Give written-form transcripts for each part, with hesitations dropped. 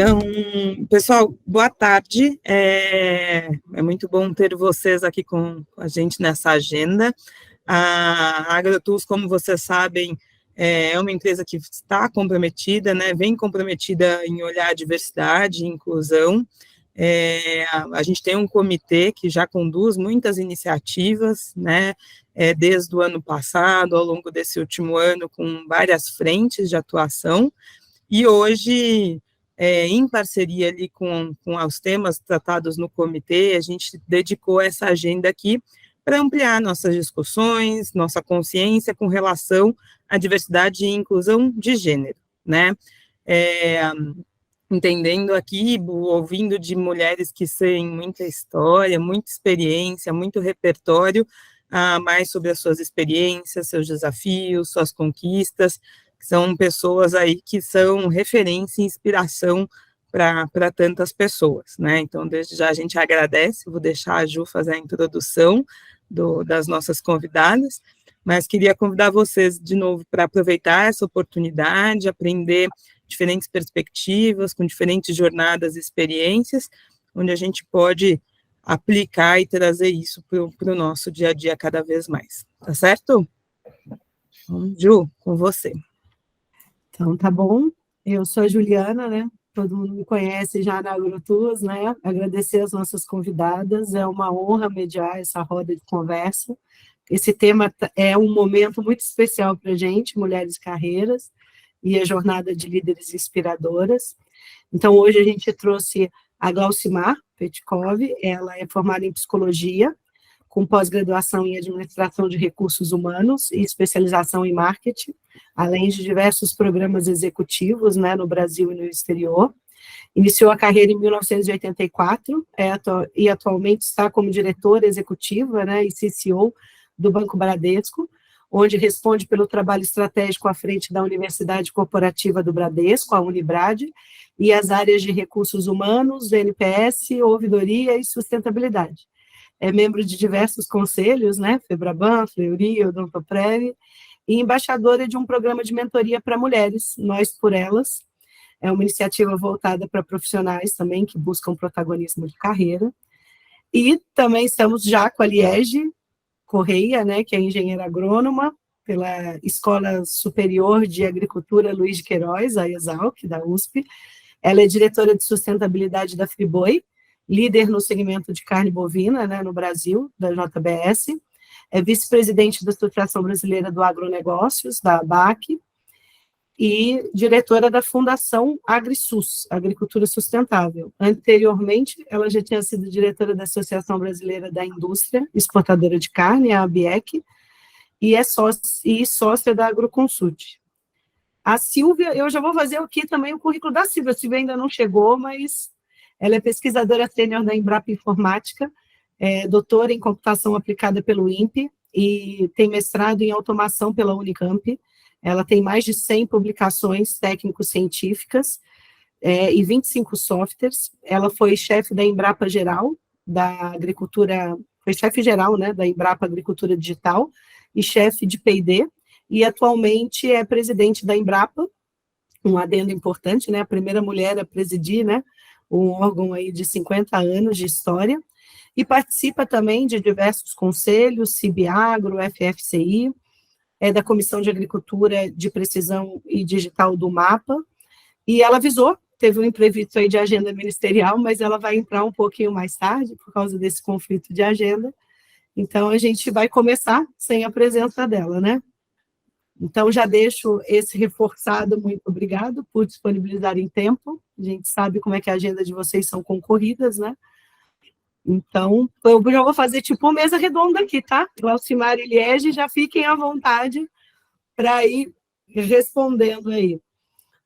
Então, pessoal, boa tarde. É muito bom ter vocês aqui com a gente nessa agenda. A AgroTools, como vocês sabem, é uma empresa que está comprometida, né, vem comprometida em olhar a diversidade e inclusão. A gente tem um comitê que já conduz muitas iniciativas, né, desde o ano passado, ao longo desse último ano, com várias frentes de atuação, e hoje, em parceria ali com os temas tratados no comitê, a gente dedicou essa agenda aqui para ampliar nossas discussões, nossa consciência com relação à diversidade e inclusão de gênero, né? É, Entendendo aqui, ouvindo de mulheres que têm muita história, muita experiência, muito repertório, mais sobre as suas experiências, seus desafios, suas conquistas, são pessoas aí que são referência e inspiração para tantas pessoas, né? Então, desde já a gente agradece, vou deixar a Ju fazer a introdução das nossas convidadas, mas queria convidar vocês de novo para aproveitar essa oportunidade, aprender diferentes perspectivas, com diferentes jornadas e experiências, onde a gente pode aplicar e trazer isso para o nosso dia a dia cada vez mais. Tá certo? Então, Ju, com você. Então, tá bom. Eu sou a Juliana, né? Todo mundo me conhece já na AgroTools, né? Agradecer as nossas convidadas, é uma honra mediar essa roda de conversa. Esse tema é um momento muito especial para a gente, Mulheres Carreiras, e a jornada de líderes inspiradoras. Então, hoje a gente trouxe a Glaucimar Petkov, ela é formada em psicologia, com pós-graduação em administração de recursos humanos e especialização em marketing, além de diversos programas executivos, né, no Brasil e no exterior. Iniciou a carreira em 1984 e atualmente está como diretora executiva, né, e CCO do Banco Bradesco, onde responde pelo trabalho estratégico à frente da Universidade Corporativa do Bradesco, a Unibrad, e as áreas de recursos humanos, NPS, ouvidoria e sustentabilidade. É membro de diversos conselhos, né, Febraban, Fleury, Odontoprev, e embaixadora de um programa de mentoria para mulheres, Nós por Elas. É uma iniciativa voltada para profissionais também que buscam protagonismo de carreira. E também estamos já com a Liege Correia, né, que é engenheira agrônoma pela Escola Superior de Agricultura Luiz de Queiroz, a ESALC, da USP. Ela é diretora de sustentabilidade da Friboi, líder no segmento de carne bovina, né, no Brasil, da JBS, é vice-presidente da Associação Brasileira do Agronegócios, da ABAC, e diretora da Fundação AgriSus, Agricultura Sustentável. Anteriormente, ela já tinha sido diretora da Associação Brasileira da Indústria Exportadora de Carne, a ABIEC, e é sócia da Agroconsult. A Silvia, eu já vou fazer aqui também o currículo da Silvia. A Silvia ainda não chegou, mas ela é pesquisadora sênior da Embrapa Informática, doutora em computação aplicada pelo INPE e tem mestrado em automação pela Unicamp. Ela tem mais de 100 publicações técnico-científicas e 25 softwares. Ela foi chefe da Embrapa Geral, da Agricultura, foi chefe geral, né, da Embrapa Agricultura Digital e chefe de P&D, e atualmente é presidente da Embrapa, um adendo importante, né, a primeira mulher a presidir, né, um órgão aí de 50 anos de história, e participa também de diversos conselhos, CIBAgro, FFCI, da Comissão de Agricultura de Precisão e Digital do MAPA, e ela avisou, teve um imprevisto aí de agenda ministerial, mas ela vai entrar um pouquinho mais tarde, por causa desse conflito de agenda, então a gente vai começar sem a presença dela, né? Então, já deixo esse reforçado, muito obrigado por disponibilizarem tempo, a gente sabe como é que a agenda de vocês são concorridas, né? Então, eu já vou fazer tipo uma mesa redonda aqui, tá? Glaucimar e Liege, já fiquem à vontade para ir respondendo aí.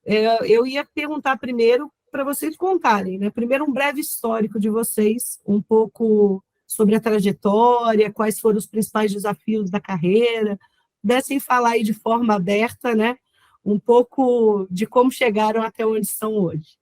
Eu ia perguntar primeiro para vocês contarem, né? Primeiro, um breve histórico de vocês, um pouco sobre a trajetória, quais foram os principais desafios da carreira, pudessem falar aí de forma aberta, né? Um pouco de como chegaram até onde estão hoje.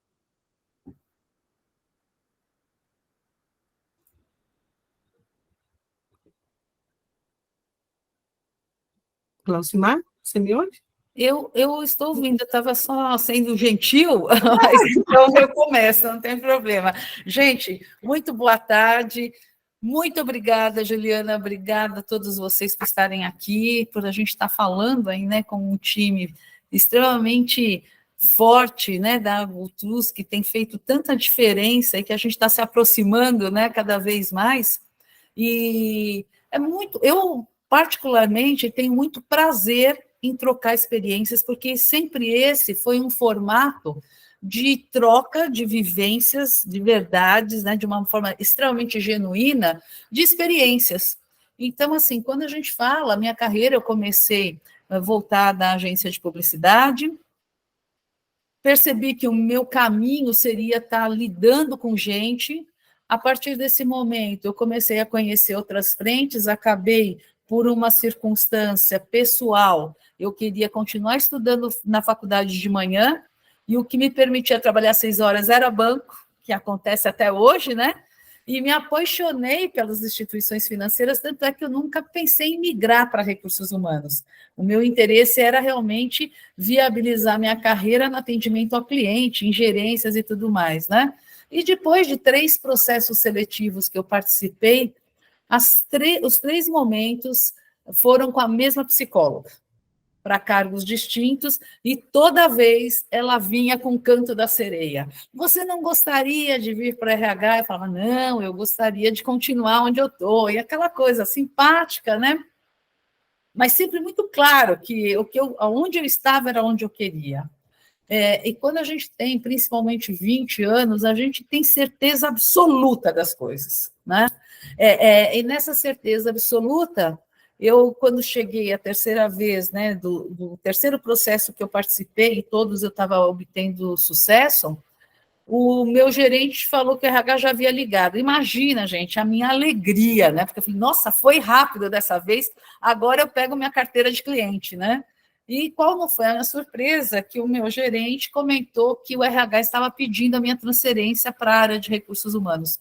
Glaucimar, você me ouve? Eu estou ouvindo, eu estava só sendo gentil, mas então eu começo, não tem problema. Gente, muito boa tarde, muito obrigada, Juliana, obrigada a todos vocês por estarem aqui, por a gente estar falando aí, né, com um time extremamente forte, né, da Agultus, que tem feito tanta diferença e que a gente está se aproximando, né, cada vez mais, e é muito, eu particularmente tenho muito prazer em trocar experiências, porque sempre esse foi um formato de troca de vivências, de verdades, né, de uma forma extremamente genuína, de experiências. Então, assim, quando a gente fala, minha carreira, eu comecei a voltar da agência de publicidade, percebi que o meu caminho seria estar lidando com gente. A partir desse momento, eu comecei a conhecer outras frentes, acabei, por uma circunstância pessoal, eu queria continuar estudando na faculdade de manhã, e o que me permitia trabalhar 6 horas era banco, que acontece até hoje, né? E me apaixonei pelas instituições financeiras, tanto é que eu nunca pensei em migrar para recursos humanos. O meu interesse era realmente viabilizar minha carreira no atendimento ao cliente, em gerências e tudo mais, né? E depois de 3 processos seletivos que eu participei, os 3 momentos foram com a mesma psicóloga, para cargos distintos, e toda vez ela vinha com o canto da sereia. Você não gostaria de vir para RH? Eu falava, não, eu gostaria de continuar onde eu estou. E aquela coisa simpática, né? Mas sempre muito claro que onde eu estava era onde eu queria. E quando a gente tem, principalmente 20 anos, a gente tem certeza absoluta das coisas, né? E nessa certeza absoluta, eu, quando cheguei a terceira vez, né, do terceiro processo que eu participei, e todos eu estava obtendo sucesso, o meu gerente falou que o RH já havia ligado. Imagina, gente, a minha alegria, né? Porque eu falei, nossa, foi rápido dessa vez, agora eu pego minha carteira de cliente, né? E qual não foi a minha surpresa que o meu gerente comentou que o RH estava pedindo a minha transferência para a área de recursos humanos.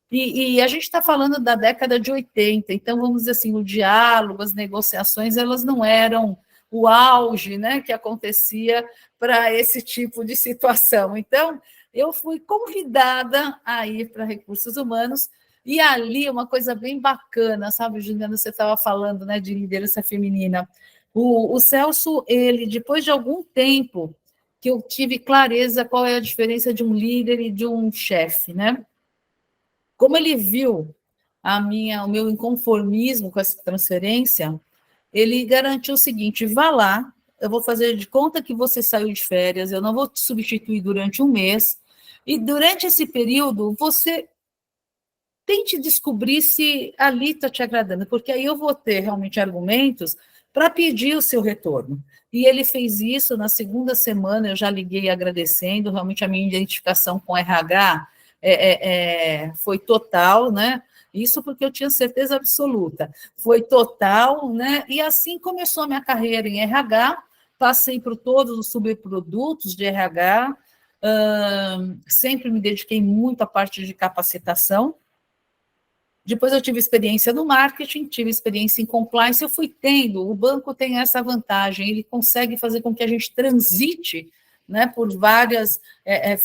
E a gente está falando da década de 80, então, vamos dizer assim, o diálogo, as negociações, elas não eram o auge, né, que acontecia para esse tipo de situação. Então, eu fui convidada a ir para recursos humanos, e ali uma coisa bem bacana, sabe, Juliana, você estava falando, né, de liderança feminina. O Celso, ele, depois de algum tempo que eu tive clareza qual é a diferença de um líder e de um chefe, né? Como ele viu o meu inconformismo com essa transferência, ele garantiu o seguinte: vá lá, eu vou fazer de conta que você saiu de férias, eu não vou te substituir durante um mês, e durante esse período você tente descobrir se ali está te agradando, porque aí eu vou ter realmente argumentos para pedir o seu retorno. E ele fez isso na segunda semana, eu já liguei agradecendo, realmente a minha identificação com o RH foi total, né? Isso porque eu tinha certeza absoluta. Foi total, né? E assim começou a minha carreira em RH, passei por todos os subprodutos de RH, sempre me dediquei muito à parte de capacitação. Depois eu tive experiência no marketing, tive experiência em compliance, eu fui tendo, o banco tem essa vantagem, ele consegue fazer com que a gente transite, né, por várias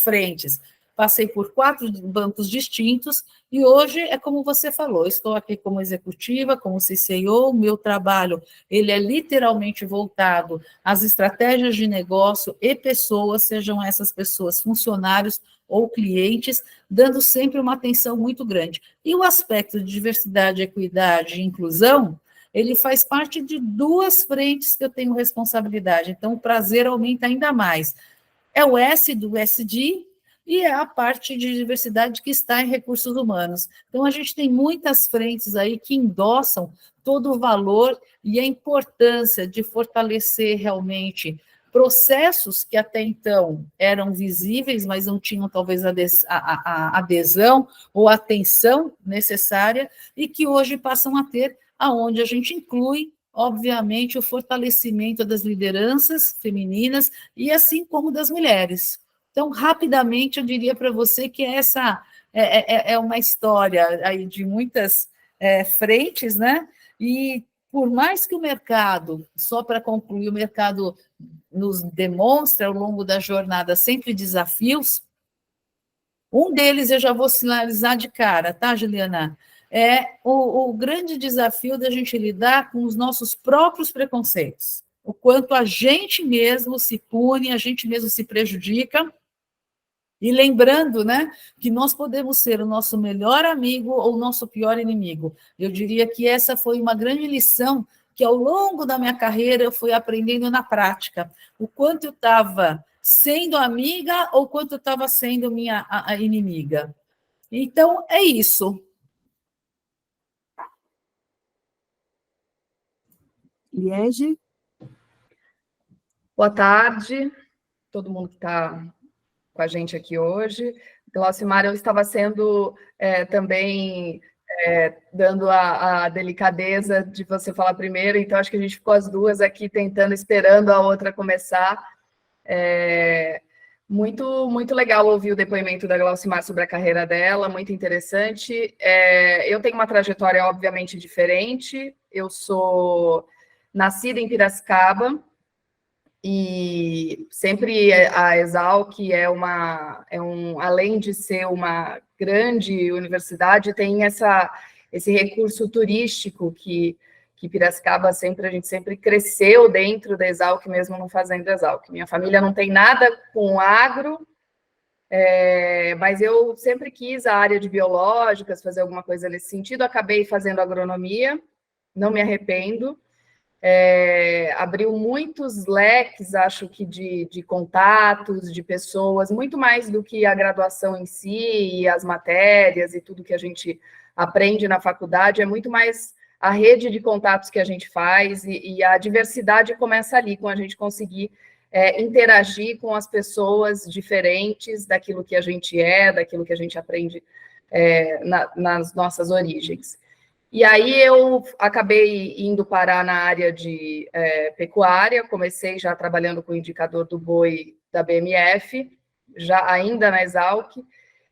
frentes. Passei por 4 bancos distintos e hoje é como você falou, estou aqui como executiva, como CCO, o meu trabalho ele é literalmente voltado às estratégias de negócio e pessoas, sejam essas pessoas funcionários ou clientes, dando sempre uma atenção muito grande. E o aspecto de diversidade, equidade e inclusão, ele faz parte de 2 frentes que eu tenho responsabilidade, então o prazer aumenta ainda mais. É o S do SD e é a parte de diversidade que está em recursos humanos. Então, a gente tem muitas frentes aí que endossam todo o valor e a importância de fortalecer realmente processos que até então eram visíveis, mas não tinham talvez a adesão ou a atenção necessária, e que hoje passam a ter, aonde a gente inclui, obviamente, o fortalecimento das lideranças femininas e assim como das mulheres. Então, rapidamente, eu diria para você que essa é uma história aí de muitas frentes, né? E por mais que o mercado, só para concluir, o mercado nos demonstra ao longo da jornada sempre desafios, um deles eu já vou sinalizar de cara, tá, Juliana? É o grande desafio da gente lidar com os nossos próprios preconceitos, o quanto a gente mesmo se pune, a gente mesmo se prejudica, e lembrando, né, que nós podemos ser o nosso melhor amigo ou o nosso pior inimigo. Eu diria que essa foi uma grande lição que, ao longo da minha carreira, eu fui aprendendo na prática. O quanto eu estava sendo amiga ou quanto eu estava sendo minha a inimiga. Então, é isso. Liege? Boa tarde, todo mundo que está com a gente aqui hoje. Glaucimar, eu estava sendo também dando a delicadeza de você falar primeiro, então acho que a gente ficou as duas aqui tentando, esperando a outra começar. Muito, muito legal ouvir o depoimento da Glaucimar sobre a carreira dela, muito interessante. Eu tenho uma trajetória, obviamente, diferente. Eu sou nascida em Piracicaba, e sempre a Exalc além de ser uma grande universidade, tem esse recurso turístico que Piracicaba a gente sempre cresceu dentro da Exalc, mesmo não fazendo Exalc. Minha família não tem nada com agro, mas eu sempre quis a área de biológicas, fazer alguma coisa nesse sentido, acabei fazendo agronomia, não me arrependo. Abriu muitos leques, acho que de contatos, de pessoas, muito mais do que a graduação em si, e as matérias e tudo que a gente aprende na faculdade, é muito mais a rede de contatos que a gente faz, e a diversidade começa ali, com a gente conseguir interagir com as pessoas diferentes daquilo que a gente daquilo que a gente aprende nas nossas origens. E aí eu acabei indo parar na área de pecuária, comecei já trabalhando com o indicador do boi da BMF, já ainda na Exalc,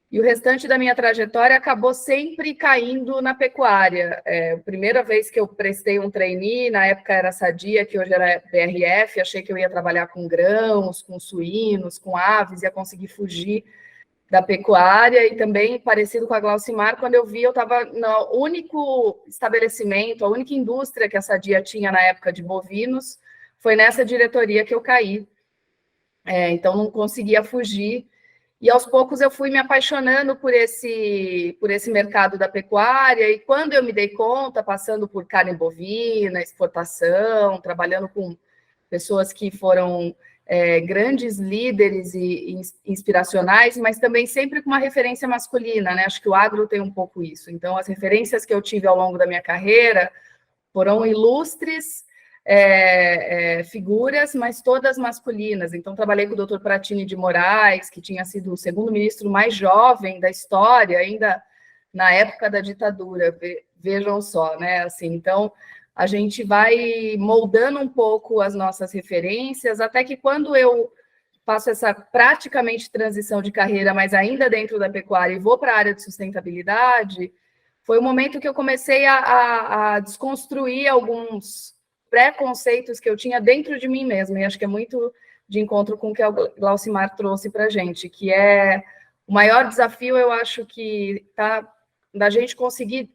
e o restante da minha trajetória acabou sempre caindo na pecuária. A primeira vez que eu prestei um trainee, na época era Sadia, que hoje era BRF, achei que eu ia trabalhar com grãos, com suínos, com aves, ia conseguir fugir da pecuária, e também parecido com a Glaucimar, quando eu vi, eu estava no único estabelecimento, a única indústria que a Sadia tinha na época de bovinos, foi nessa diretoria que eu caí. Então não conseguia fugir, e aos poucos eu fui me apaixonando por esse mercado da pecuária, e quando eu me dei conta, passando por carne bovina, exportação, trabalhando com pessoas que foram grandes líderes e inspiracionais, mas também sempre com uma referência masculina, né? Acho que o agro tem um pouco isso. Então, as referências que eu tive ao longo da minha carreira foram ilustres figuras, mas todas masculinas. Então, trabalhei com o Dr. Pratini de Moraes, que tinha sido o segundo ministro mais jovem da história, ainda na época da ditadura. Vejam só, né? Assim, então, a gente vai moldando um pouco as nossas referências, até que quando eu faço essa praticamente transição de carreira, mas ainda dentro da pecuária, e vou para a área de sustentabilidade, foi o momento que eu comecei a desconstruir alguns preconceitos que eu tinha dentro de mim mesma, e acho que é muito de encontro com o que a Glaucimar trouxe para a gente, que é o maior desafio, eu acho que está da gente conseguir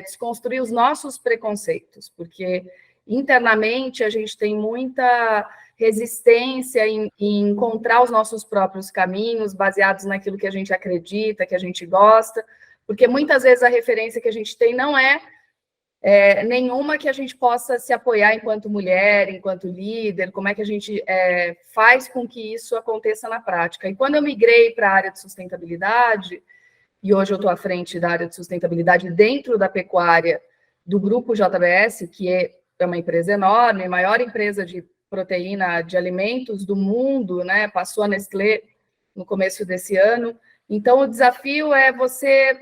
desconstruir os nossos preconceitos, porque internamente a gente tem muita resistência em encontrar os nossos próprios caminhos, baseados naquilo que a gente acredita, que a gente gosta, porque muitas vezes a referência que a gente tem não é nenhuma que a gente possa se apoiar enquanto mulher, enquanto líder, como é que a gente faz com que isso aconteça na prática. E quando eu migrei para a área de sustentabilidade, e hoje eu estou à frente da área de sustentabilidade dentro da pecuária do Grupo JBS, que é uma empresa enorme, a maior empresa de proteína de alimentos do mundo, né? Passou a Nestlé no começo desse ano. Então, o desafio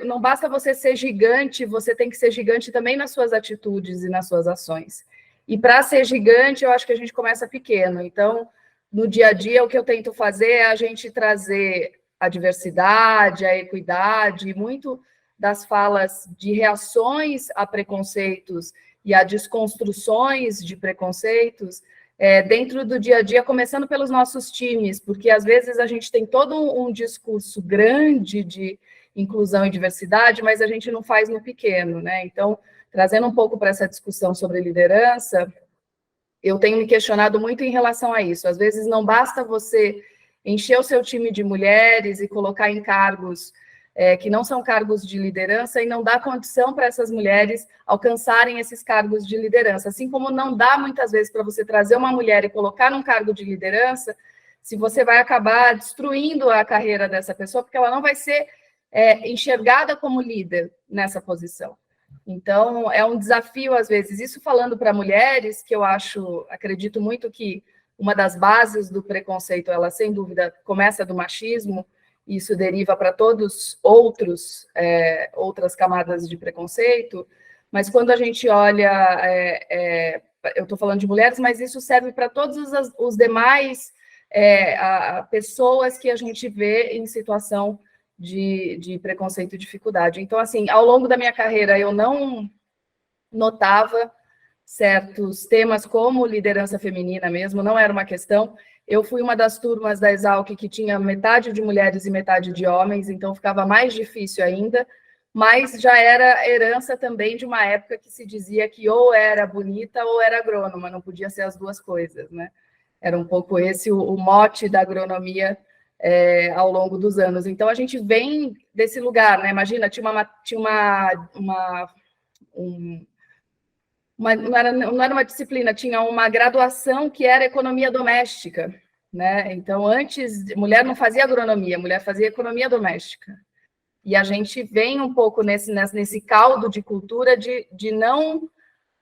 não basta você ser gigante, você tem que ser gigante também nas suas atitudes e nas suas ações. E para ser gigante, eu acho que a gente começa pequeno. Então, no dia a dia, o que eu tento fazer é a gente trazer a diversidade, a equidade, muito das falas de reações a preconceitos e a desconstruções de preconceitos dentro do dia a dia, começando pelos nossos times, porque às vezes a gente tem todo um discurso grande de inclusão e diversidade, mas a gente não faz no pequeno, né? Então, trazendo um pouco para essa discussão sobre liderança, eu tenho me questionado muito em relação a isso. Às vezes não basta você encher o seu time de mulheres e colocar em cargos que não são cargos de liderança e não dá condição para essas mulheres alcançarem esses cargos de liderança. Assim como não dá, muitas vezes, para você trazer uma mulher e colocar num cargo de liderança, se você vai acabar destruindo a carreira dessa pessoa, porque ela não vai ser enxergada como líder nessa posição. Então, é um desafio, às vezes. Isso falando para mulheres, que eu acredito muito que uma das bases do preconceito, ela, sem dúvida, começa do machismo, isso deriva para todos outras camadas de preconceito, mas quando a gente olha, eu estou falando de mulheres, mas isso serve para todos os demais pessoas que a gente vê em situação de preconceito e dificuldade. Então, assim, ao longo da minha carreira, eu não notava certos temas como liderança feminina mesmo, não era uma questão. Eu fui uma das turmas da Exalc que tinha metade de mulheres e metade de homens, então ficava mais difícil ainda, mas já era herança também de uma época que se dizia que ou era bonita ou era agrônoma, não podia ser as duas coisas, né? Era um pouco esse o mote da agronomia ao longo dos anos. Então, a gente vem desse lugar, né? Imagina, não era uma disciplina, tinha uma graduação que era economia doméstica, né? Então, antes, mulher não fazia agronomia, mulher fazia economia doméstica. E a gente vem um pouco nesse caldo de cultura de não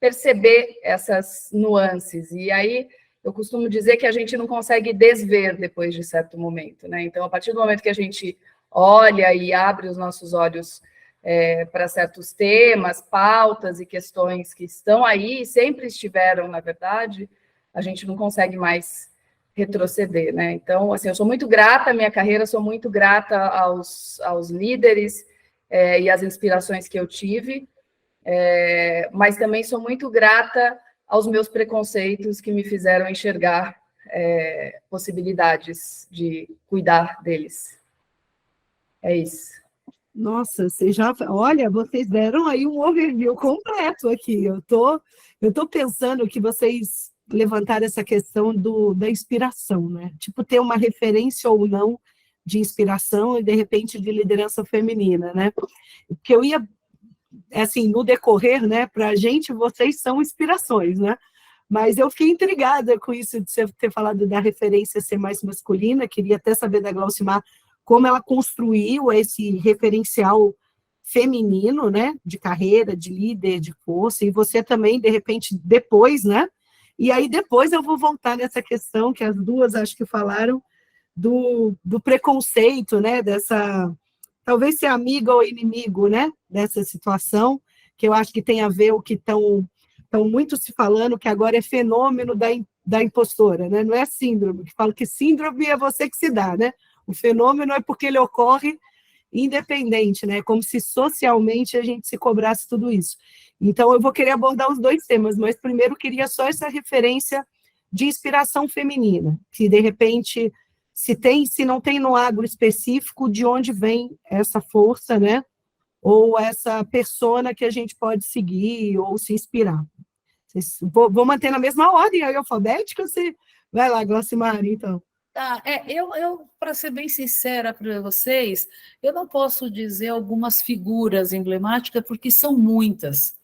perceber essas nuances. E aí, eu costumo dizer que a gente não consegue desver depois de certo momento, né? Então, a partir do momento que a gente olha e abre os nossos olhos para certos temas, pautas e questões que estão aí, sempre estiveram, na verdade, a gente não consegue mais retroceder, né? Então, assim, eu sou muito grata à minha carreira, sou muito grata aos líderes e às inspirações que eu tive, mas também sou muito grata aos meus preconceitos que me fizeram enxergar possibilidades de cuidar deles. É isso. Nossa, vocês deram aí um overview completo aqui. Eu tô pensando que vocês levantaram essa questão da inspiração, né? Tipo, ter uma referência ou não de inspiração e, de repente, de liderança feminina, né? Porque eu ia, assim, no decorrer, né, para a gente, vocês são inspirações, né? Mas eu fiquei intrigada com isso de você ter falado da referência ser mais masculina, queria até saber da Glaucimar como ela construiu esse referencial feminino, né, de carreira, de líder, de força, e você também, de repente, depois, né, e aí depois eu vou voltar nessa questão que as duas acho que falaram do preconceito, né, talvez ser amiga ou inimigo, né, dessa situação, que eu acho que tem a ver o que estão muito se falando, que agora é fenômeno da impostora, né, não é síndrome, que falo que síndrome é você que se dá, né, o fenômeno é porque ele ocorre independente, né? Como se socialmente a gente se cobrasse tudo isso. Então, eu vou querer abordar os dois temas, mas primeiro eu queria só essa referência de inspiração feminina, que de repente, se não tem no agro específico, de onde vem essa força, né? Ou essa persona que a gente pode seguir ou se inspirar. Vou manter na mesma ordem aí alfabética, você vai lá, Glaucimar, então. Eu para ser bem sincera para vocês, eu não posso dizer algumas figuras emblemáticas, porque são muitas.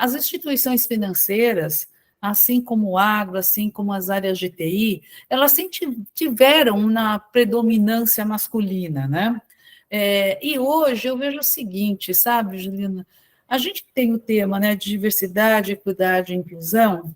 As instituições financeiras, assim como o agro, assim como as áreas de TI, elas sempre tiveram uma predominância masculina, né? E hoje eu vejo o seguinte, sabe, Juliana? A gente tem o tema, né, de diversidade, equidade e inclusão,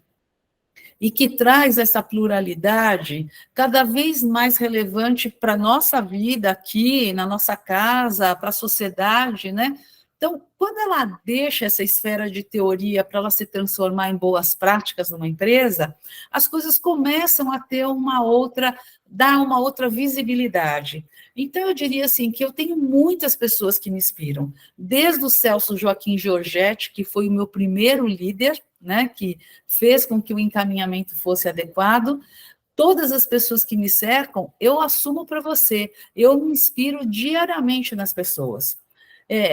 e que traz essa pluralidade cada vez mais relevante para a nossa vida aqui, na nossa casa, para a sociedade, né? Então, quando ela deixa essa esfera de teoria para ela se transformar em boas práticas numa empresa, as coisas começam a ter dar uma outra visibilidade. Então, eu diria assim, que eu tenho muitas pessoas que me inspiram, desde o Celso Joaquim Giorgetti, que foi o meu primeiro líder, né, que fez com que o encaminhamento fosse adequado. Todas as pessoas que me cercam, eu assumo para você, eu me inspiro diariamente nas pessoas.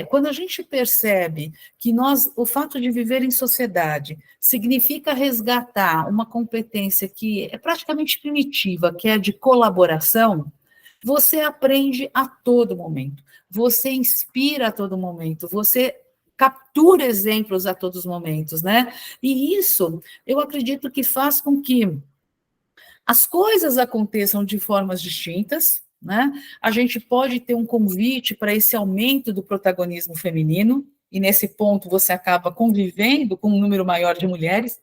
Quando a gente percebe que o fato de viver em sociedade significa resgatar uma competência que é praticamente primitiva, que é de colaboração, você aprende a todo momento, você inspira a todo momento, você captura exemplos a todos os momentos, né? E isso, eu acredito que faz com que as coisas aconteçam de formas distintas, né? A gente pode ter um convite para esse aumento do protagonismo feminino, e nesse ponto você acaba convivendo com um número maior de mulheres.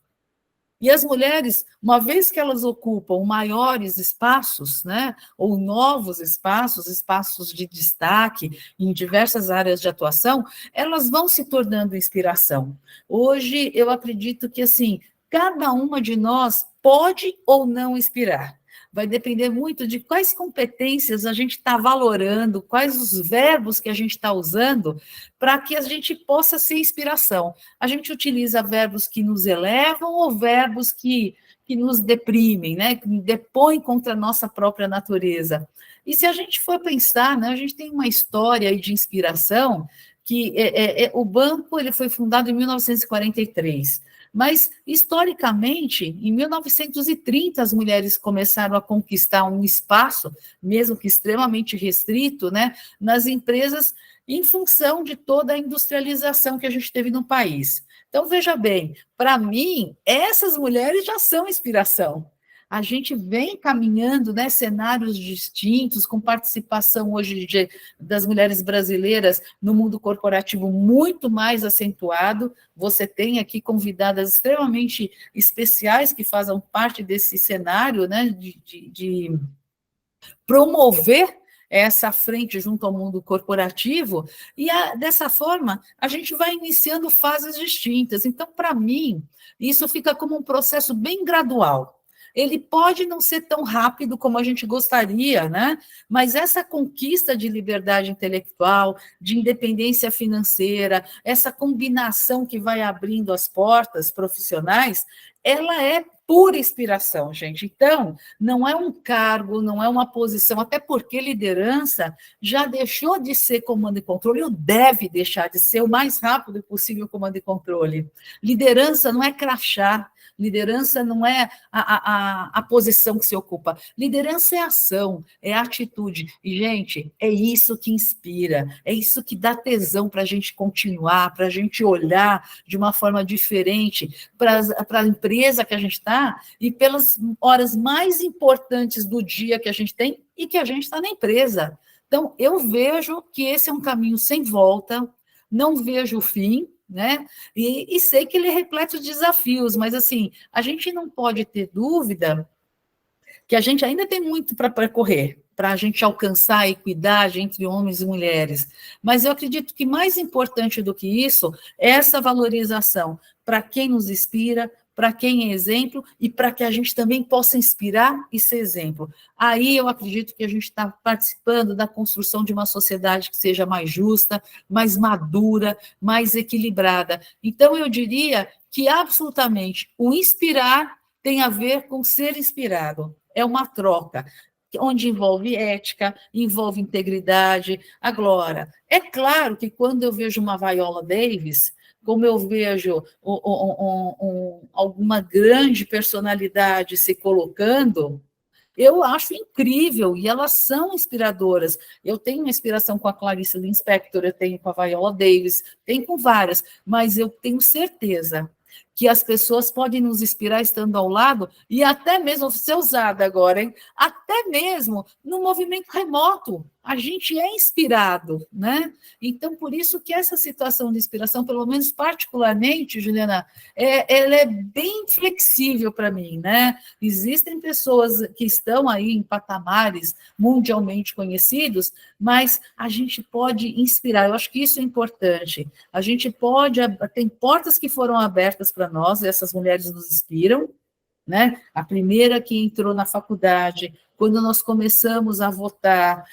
E as mulheres, uma vez que elas ocupam maiores espaços, né, ou novos espaços de destaque em diversas áreas de atuação, elas vão se tornando inspiração. Hoje, eu acredito que, assim, cada uma de nós pode ou não inspirar. Vai depender muito de quais competências a gente está valorando, quais os verbos que a gente está usando, para que a gente possa ser inspiração. A gente utiliza verbos que nos elevam ou verbos que nos deprimem, né? Que depõem contra a nossa própria natureza. E se a gente for pensar, né, a gente tem uma história de inspiração que o banco ele foi fundado em 1943. Mas, historicamente, em 1930, as mulheres começaram a conquistar um espaço, mesmo que extremamente restrito, né, nas empresas, em função de toda a industrialização que a gente teve no país. Então, veja bem, para mim, essas mulheres já são inspiração. A gente vem caminhando, né, cenários distintos, com participação hoje das mulheres brasileiras no mundo corporativo muito mais acentuado. Você tem aqui convidadas extremamente especiais que fazem parte desse cenário, né, de promover essa frente junto ao mundo corporativo, e dessa forma a gente vai iniciando fases distintas. Então, para mim, isso fica como um processo bem gradual. Ele pode não ser tão rápido como a gente gostaria, né? Mas essa conquista de liberdade intelectual, de independência financeira, essa combinação que vai abrindo as portas profissionais, ela é pura inspiração, gente. Então, não é um cargo, não é uma posição, até porque liderança já deixou de ser comando e controle, ou deve deixar de ser o mais rápido possível comando e controle. Liderança não é crachá, liderança não é a posição que se ocupa. Liderança é ação, é atitude. E, gente, é isso que inspira, é isso que dá tesão para a gente continuar, para a gente olhar de uma forma diferente para a empresa que a gente está e pelas horas mais importantes do dia que a gente tem e que a gente está na empresa. Então, eu vejo que esse é um caminho sem volta, não vejo o fim, né? E sei que ele é repleto de desafios, mas assim, a gente não pode ter dúvida que a gente ainda tem muito para percorrer, para a gente alcançar a equidade entre homens e mulheres. Mas eu acredito que mais importante do que isso é essa valorização para quem nos inspira, para quem é exemplo e para que a gente também possa inspirar e ser exemplo. Aí eu acredito que a gente está participando da construção de uma sociedade que seja mais justa, mais madura, mais equilibrada. Então, eu diria que absolutamente o inspirar tem a ver com ser inspirado. É uma troca, onde envolve ética, envolve integridade. Agora, é claro que quando eu vejo uma Viola Davis, como eu vejo alguma grande personalidade se colocando, eu acho incrível, e elas são inspiradoras. Eu tenho uma inspiração com a Clarice Lispector, eu tenho com a Viola Davis, tenho com várias, mas eu tenho certeza que as pessoas podem nos inspirar estando ao lado, e até mesmo, vou ser usada agora, hein? Até mesmo no movimento remoto. a gente é inspirado, né? Então, por isso que essa situação de inspiração, pelo menos particularmente, Juliana, ela é bem flexível para mim, né? Existem pessoas que estão aí em patamares mundialmente conhecidos, mas a gente pode inspirar, eu acho que isso é importante. A gente pode, tem portas que foram abertas para nós, e essas mulheres nos inspiram, né? A primeira que entrou na faculdade, quando nós começamos a votar,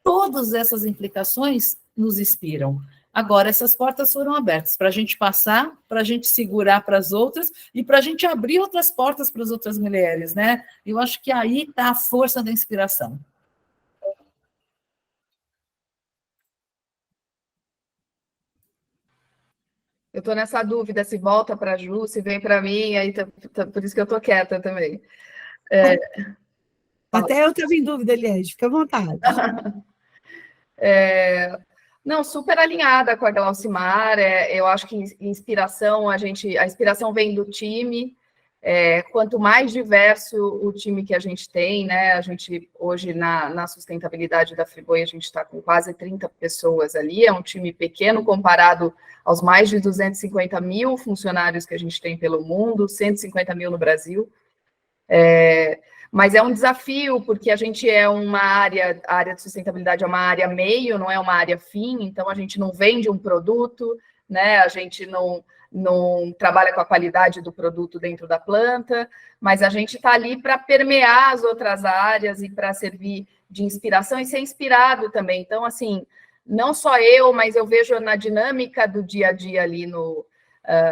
todas essas implicações nos inspiram. Agora, essas portas foram abertas para a gente passar, para a gente segurar para as outras e para a gente abrir outras portas para as outras mulheres, né? Eu acho que aí está a força da inspiração. Eu estou nessa dúvida se volta para a Ju, se vem para mim, aí por isso que eu estou quieta também. Até eu estava em dúvida, Eliette, fica à vontade. Não, super alinhada com a Glaucimar. Eu acho que inspiração, a inspiração vem do time. Quanto mais diverso o time que a gente tem, né? A gente hoje na sustentabilidade da Friboi, a gente está com quase 30 pessoas ali, é um time pequeno comparado aos mais de 250 mil funcionários que a gente tem pelo mundo, 150 mil no Brasil. Mas é um desafio, porque a gente é uma área, a área de sustentabilidade é uma área meio, não é uma área fim, então a gente não vende um produto, né? A gente não trabalha com a qualidade do produto dentro da planta, mas a gente está ali para permear as outras áreas e para servir de inspiração e ser inspirado também. Então, assim, não só eu, mas eu vejo na dinâmica do dia a dia ali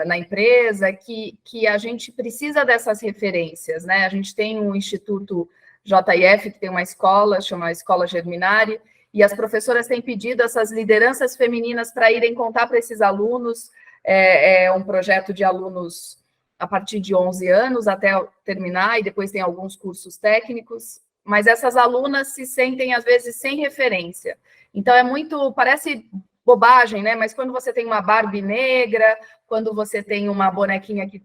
na empresa, que a gente precisa dessas referências, né? A gente tem um Instituto JF, que tem uma escola, chama Escola Germinari, e as professoras têm pedido essas lideranças femininas para irem contar para esses alunos. É um projeto de alunos a partir de 11 anos até terminar, e depois tem alguns cursos técnicos, mas essas alunas se sentem, às vezes, sem referência. Então, parece bobagem, né? Mas quando você tem uma Barbie negra, quando você tem uma bonequinha que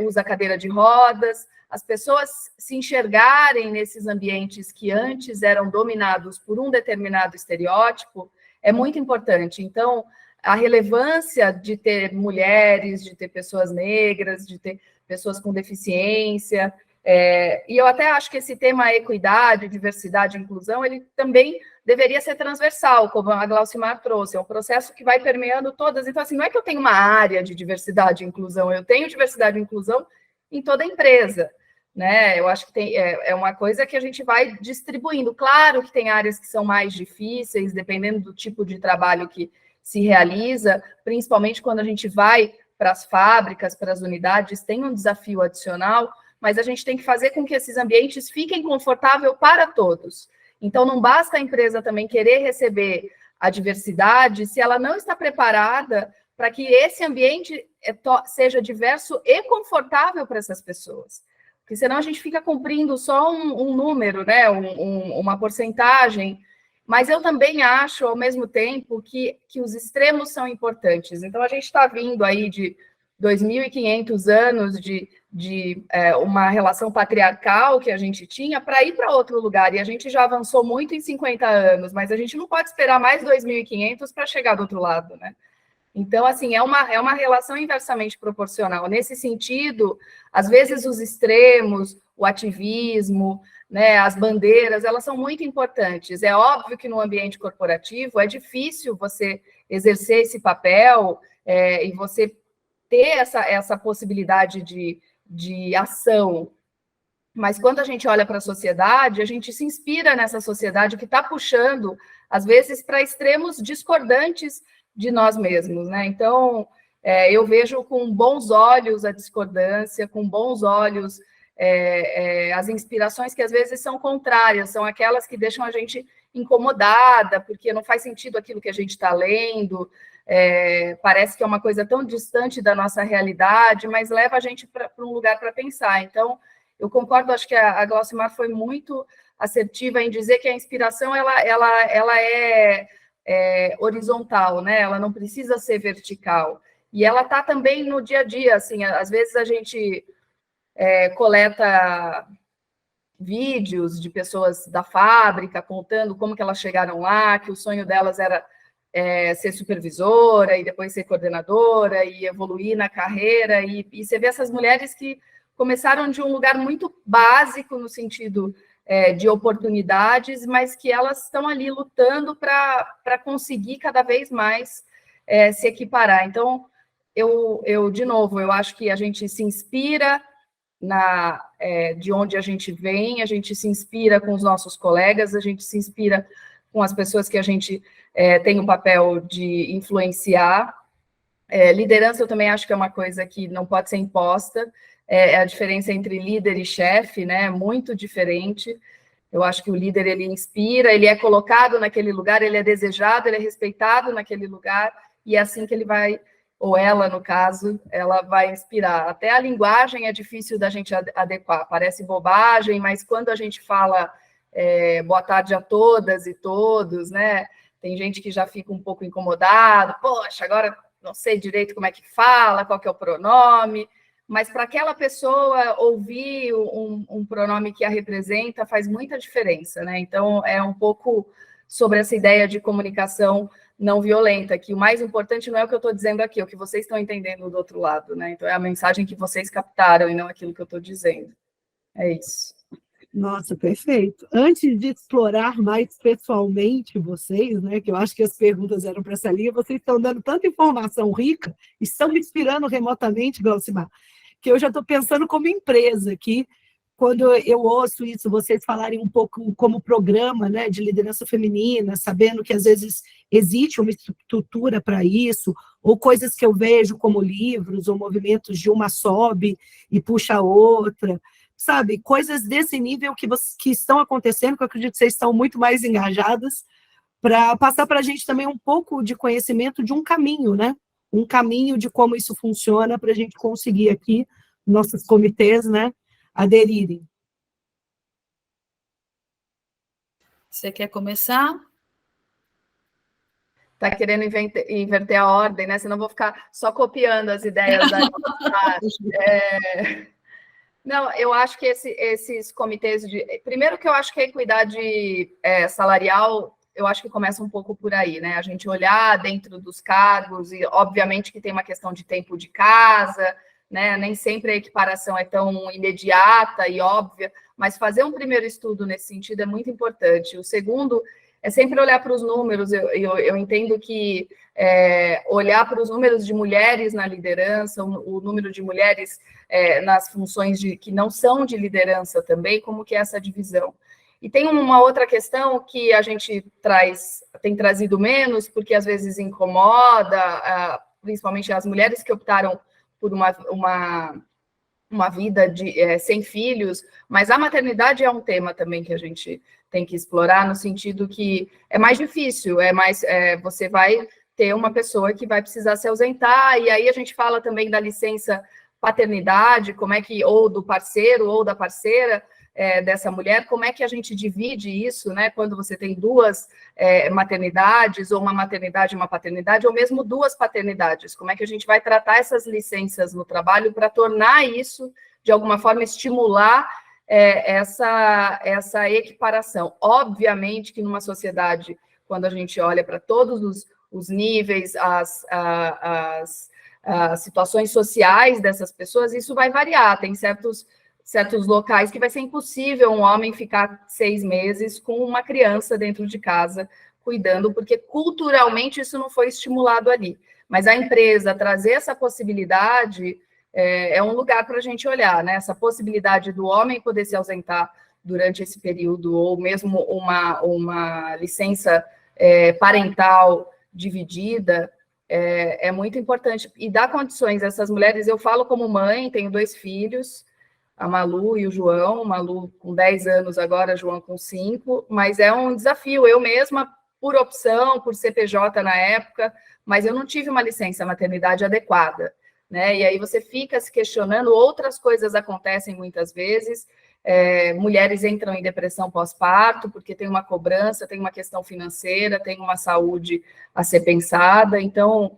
usa cadeira de rodas, as pessoas se enxergarem nesses ambientes que antes eram dominados por um determinado estereótipo é muito importante. Então, a relevância de ter mulheres, de ter pessoas negras, de ter pessoas com deficiência, e eu até acho que esse tema equidade, diversidade e inclusão, ele também deveria ser transversal, como a Glaucimar trouxe, é um processo que vai permeando todas. Então, assim, não é que eu tenho uma área de diversidade e inclusão, eu tenho diversidade e inclusão em toda a empresa, né? Eu acho que é uma coisa que a gente vai distribuindo. Claro que tem áreas que são mais difíceis, dependendo do tipo de trabalho que se realiza, principalmente quando a gente vai para as fábricas, para as unidades, tem um desafio adicional, mas a gente tem que fazer com que esses ambientes fiquem confortáveis para todos. Então, não basta a empresa também querer receber a diversidade se ela não está preparada para que esse ambiente seja diverso e confortável para essas pessoas. Porque senão a gente fica cumprindo só um número, né? Uma porcentagem. Mas eu também acho, ao mesmo tempo, que os extremos são importantes. Então, a gente está vindo aí de 2.500 anos de uma relação patriarcal que a gente tinha para ir para outro lugar. E a gente já avançou muito em 50 anos, mas a gente não pode esperar mais 2.500 para chegar do outro lado, né? Então, assim, é uma relação inversamente proporcional. Nesse sentido, às vezes os extremos, o ativismo, né, as bandeiras, elas são muito importantes. É óbvio que no ambiente corporativo é difícil você exercer esse papel e você ter essa possibilidade de ação. Mas quando a gente olha para a sociedade, a gente se inspira nessa sociedade que está puxando, às vezes, para extremos discordantes de nós mesmos, né? Então, eu vejo com bons olhos a discordância, com bons olhos as inspirações que às vezes são contrárias, são aquelas que deixam a gente incomodada, porque não faz sentido aquilo que a gente está lendo, parece que é uma coisa tão distante da nossa realidade, mas leva a gente para um lugar para pensar. Então, eu concordo, acho que a Glaucimar foi muito assertiva em dizer que a inspiração ela é horizontal, né? Ela não precisa ser vertical. E ela está também no dia a dia, assim, às vezes a gente coleta vídeos de pessoas da fábrica contando como que elas chegaram lá, que o sonho delas era ser supervisora e depois ser coordenadora e evoluir na carreira. E você vê essas mulheres que começaram de um lugar muito básico no sentido de oportunidades, mas que elas estão ali lutando para conseguir cada vez mais se equiparar. Então, de novo, eu acho que a gente se inspira de onde a gente vem, a gente se inspira com os nossos colegas, a gente se inspira com as pessoas que a gente tem o papel de influenciar. Liderança, eu também acho que é uma coisa que não pode ser imposta, a diferença entre líder e chefe, né, é muito diferente. Eu acho que o líder, ele inspira, ele é colocado naquele lugar, ele é desejado, ele é respeitado naquele lugar, e é assim que ele vai, ou ela, no caso, ela vai inspirar. Até a linguagem é difícil da gente adequar, parece bobagem, mas quando a gente fala boa tarde a todas e todos, né, tem gente que já fica um pouco incomodado, poxa, agora não sei direito como é que fala, qual que é o pronome, mas para aquela pessoa ouvir um pronome que a representa faz muita diferença, né? Então, é um pouco sobre essa ideia de comunicação não violenta, que o mais importante não é o que eu estou dizendo aqui, é o que vocês estão entendendo do outro lado, né? Então, é a mensagem que vocês captaram e não aquilo que eu estou dizendo. É isso. Nossa, perfeito. Antes de explorar mais pessoalmente vocês, né, que eu acho que as perguntas eram para essa linha, vocês estão dando tanta informação rica, estão me inspirando remotamente, Glaucimar, que eu já estou pensando como empresa aqui, quando eu ouço isso, vocês falarem um pouco como programa, né, de liderança feminina, sabendo que às vezes existe uma estrutura para isso, ou coisas que eu vejo como livros, ou movimentos de uma sobe e puxa a outra, sabe, coisas desse nível que estão acontecendo, que eu acredito que vocês estão muito mais engajadas, para passar para a gente também um pouco de conhecimento de um caminho, né? Um caminho de como isso funciona para a gente conseguir aqui, nossos comitês, né, aderirem. Você quer começar? Está querendo inverter a ordem, né? Senão eu vou ficar só copiando as ideias da Não, eu acho que esses comitês primeiro que eu acho que a equidade salarial, eu acho que começa um pouco por aí, né? A gente olhar dentro dos cargos, e obviamente que tem uma questão de tempo de casa, né? Nem sempre a equiparação é tão imediata e óbvia, mas fazer um primeiro estudo nesse sentido é muito importante. O segundo é sempre olhar para os números. Eu entendo que olhar para os números de mulheres na liderança, o número de mulheres nas funções que não são de liderança também, como que é essa divisão. E tem uma outra questão que a gente tem trazido menos, porque às vezes incomoda, principalmente as mulheres que optaram por uma vida sem filhos, mas a maternidade é um tema também que a gente tem que explorar, no sentido que é mais difícil, você vai ter uma pessoa que vai precisar se ausentar, e aí a gente fala também da licença paternidade, como é que, ou do parceiro, ou da parceira dessa mulher, como é que a gente divide isso, né, quando você tem duas maternidades, ou uma maternidade e uma paternidade, ou mesmo duas paternidades, como é que a gente vai tratar essas licenças no trabalho para tornar isso, de alguma forma, estimular essa equiparação. Obviamente que numa sociedade, quando a gente olha para todos os níveis, as situações sociais dessas pessoas, isso vai variar, tem certos locais que vai ser impossível um homem ficar 6 meses com uma criança dentro de casa cuidando, porque culturalmente isso não foi estimulado ali. Mas a empresa trazer essa possibilidade é um lugar para a gente olhar, né? Essa possibilidade do homem poder se ausentar durante esse período, ou mesmo uma licença parental dividida, é muito importante. E dar condições a essas mulheres, eu falo como mãe, tenho 2 filhos, a Malu e o João, Malu com 10 anos agora, João com 5, mas é um desafio. Eu mesma, por opção, por CPJ na época, mas eu não tive uma licença maternidade adequada, né? E aí você fica se questionando, outras coisas acontecem muitas vezes, mulheres entram em depressão pós-parto, porque tem uma cobrança, tem uma questão financeira, tem uma saúde a ser pensada, então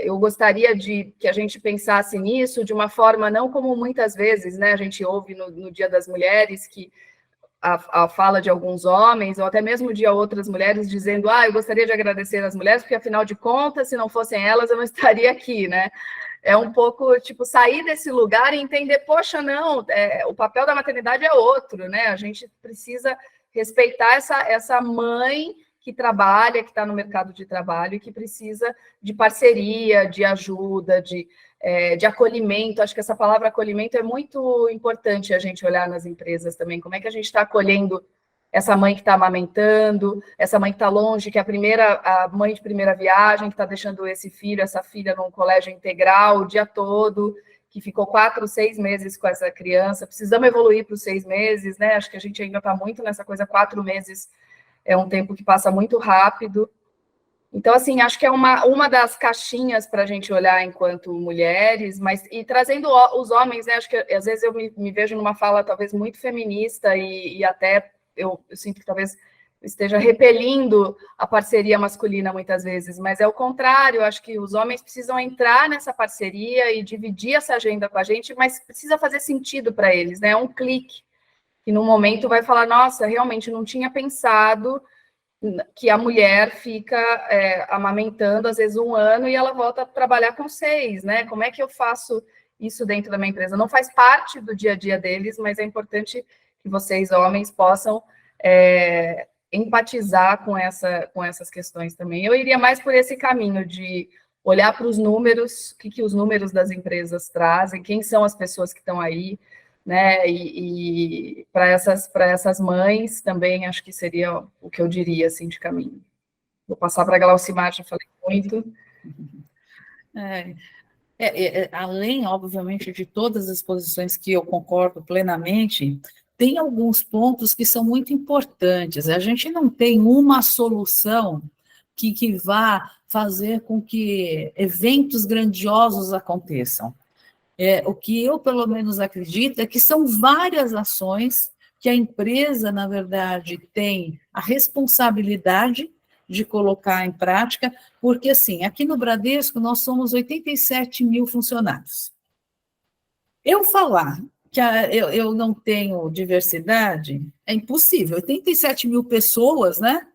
Eu gostaria de que a gente pensasse nisso de uma forma, não como muitas vezes, né, a gente ouve no Dia das Mulheres, que a fala de alguns homens, ou até mesmo de outras mulheres, dizendo, eu gostaria de agradecer as mulheres, porque, afinal de contas, se não fossem elas, eu não estaria aqui, né? É um pouco, tipo, sair desse lugar e entender, poxa, não, o papel da maternidade é outro, né? A gente precisa respeitar essa mãe que trabalha, que está no mercado de trabalho e que precisa de parceria, de ajuda, de acolhimento. Acho que essa palavra acolhimento é muito importante a gente olhar nas empresas também. Como é que a gente está acolhendo essa mãe que está amamentando, essa mãe que está longe, que é a mãe de primeira viagem, que está deixando esse filho, essa filha num colégio integral o dia todo, que ficou 4, 6 meses com essa criança. Precisamos evoluir para os 6 meses, né? Acho que a gente ainda está muito nessa coisa, 4 meses é um tempo que passa muito rápido. Então, assim, acho que é uma das caixinhas para a gente olhar enquanto mulheres, e trazendo os homens, né? Acho que às vezes eu me vejo numa fala talvez muito feminista e até eu sinto que talvez esteja repelindo a parceria masculina muitas vezes, mas é o contrário. Acho que os homens precisam entrar nessa parceria e dividir essa agenda com a gente, mas precisa fazer sentido para eles, né? É um clique que no momento vai falar, nossa, realmente não tinha pensado que a mulher fica amamentando, às vezes, 1 ano e ela volta a trabalhar com 6, né? Como é que eu faço isso dentro da minha empresa? Não faz parte do dia a dia deles, mas é importante que vocês, homens, possam empatizar com essas questões também. Eu iria mais por esse caminho de olhar para os números, o que os números das empresas trazem, quem são as pessoas que estão aí, né? E para essas mães também acho que seria o que eu diria assim de caminho. Vou passar para a Glaucimar, já falei muito. Além, obviamente, de todas as posições que eu concordo plenamente, tem alguns pontos que são muito importantes. A gente não tem uma solução que vá fazer com que eventos grandiosos aconteçam. O que eu, pelo menos, acredito é que são várias ações que a empresa, na verdade, tem a responsabilidade de colocar em prática, porque, assim, aqui no Bradesco, nós somos 87 mil funcionários. Eu falar que eu não tenho diversidade é impossível. 87 mil pessoas, né?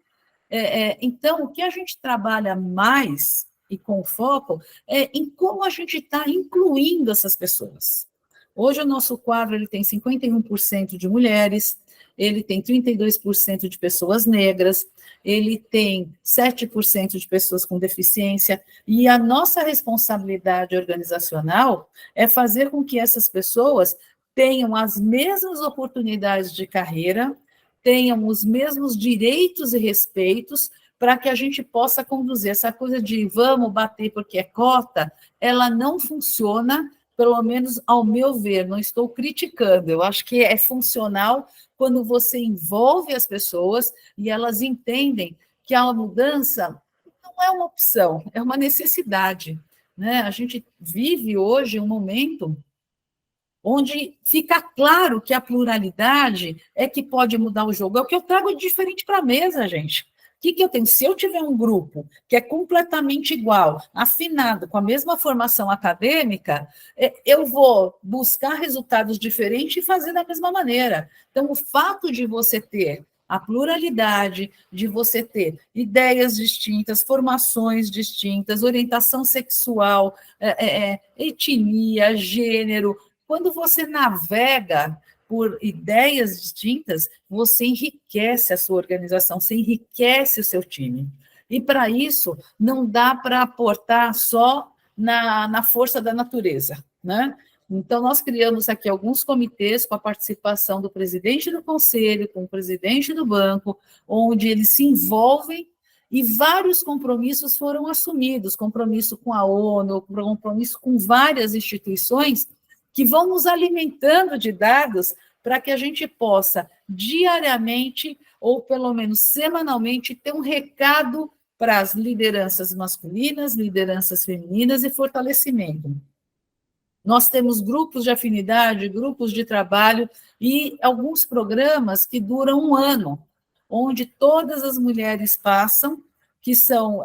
Então, o que a gente trabalha mais e com foco em como a gente está incluindo essas pessoas. Hoje, o nosso quadro ele tem 51% de mulheres, ele tem 32% de pessoas negras, ele tem 7% de pessoas com deficiência, e a nossa responsabilidade organizacional é fazer com que essas pessoas tenham as mesmas oportunidades de carreira, tenham os mesmos direitos e respeitos, para que a gente possa conduzir essa coisa de vamos bater porque é cota, ela não funciona, pelo menos ao meu ver, não estou criticando, eu acho que é funcional quando você envolve as pessoas e elas entendem que a mudança não é uma opção, é uma necessidade, né? A gente vive hoje um momento onde fica claro que a pluralidade é que pode mudar o jogo. É o que eu trago de diferente para a mesa, gente. O que eu tenho? Se eu tiver um grupo que é completamente igual, afinado, com a mesma formação acadêmica, eu vou buscar resultados diferentes e fazer da mesma maneira. Então, o fato de você ter a pluralidade, de você ter ideias distintas, formações distintas, orientação sexual, etnia, gênero, quando você navega por ideias distintas, você enriquece a sua organização, você enriquece o seu time. E, para isso, não dá para aportar só na força da natureza, né? Então, nós criamos aqui alguns comitês com a participação do presidente do conselho, com o presidente do banco, onde eles se envolvem e vários compromissos foram assumidos, compromisso com a ONU, compromisso com várias instituições, que vão nos alimentando de dados para que a gente possa, diariamente, ou pelo menos semanalmente, ter um recado para as lideranças masculinas, lideranças femininas e fortalecimento. Nós temos grupos de afinidade, grupos de trabalho e alguns programas que duram 1 ano, onde todas as mulheres passam que são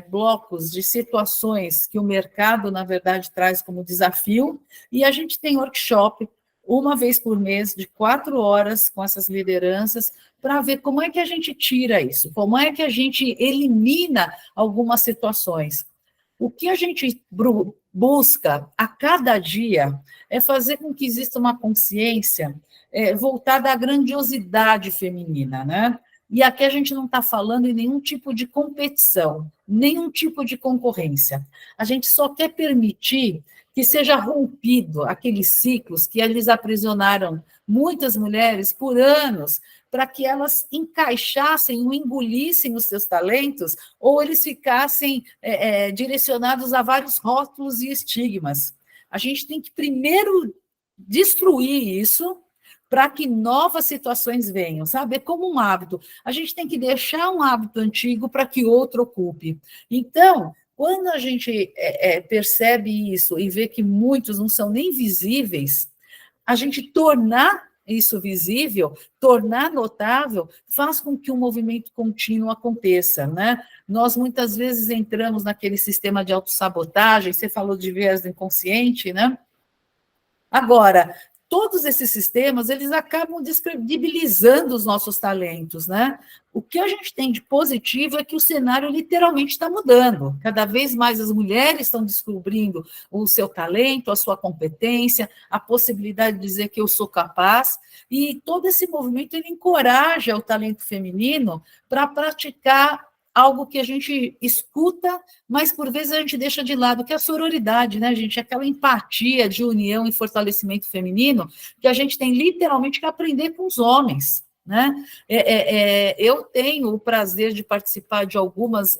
blocos de situações que o mercado, na verdade, traz como desafio, e a gente tem workshop uma vez por mês, de 4 horas, com essas lideranças, para ver como é que a gente tira isso, como é que a gente elimina algumas situações. O que a gente busca a cada dia é fazer com que exista uma consciência voltada à grandiosidade feminina, né? E aqui a gente não está falando em nenhum tipo de competição, nenhum tipo de concorrência. A gente só quer permitir que seja rompido aqueles ciclos que eles aprisionaram muitas mulheres por anos, para que elas encaixassem ou engolissem os seus talentos, ou eles ficassem direcionados a vários rótulos e estigmas. A gente tem que primeiro destruir isso, para que novas situações venham, sabe? É como um hábito. A gente tem que deixar um hábito antigo para que outro ocupe. Então, quando a gente percebe isso e vê que muitos não são nem visíveis, a gente tornar isso visível, tornar notável, faz com que um movimento contínuo aconteça, né? Nós, muitas vezes, entramos naquele sistema de autossabotagem, você falou de viés do inconsciente, né? Agora, todos esses sistemas, eles acabam descredibilizando os nossos talentos, né? O que a gente tem de positivo é que o cenário literalmente está mudando. Cada vez mais as mulheres estão descobrindo o seu talento, a sua competência, a possibilidade de dizer que eu sou capaz, e todo esse movimento ele encoraja o talento feminino para praticar algo que a gente escuta, mas por vezes a gente deixa de lado, que é a sororidade, né, gente? Aquela empatia de união e fortalecimento feminino que a gente tem literalmente que aprender com os homens, né? Eu tenho o prazer de participar de algumas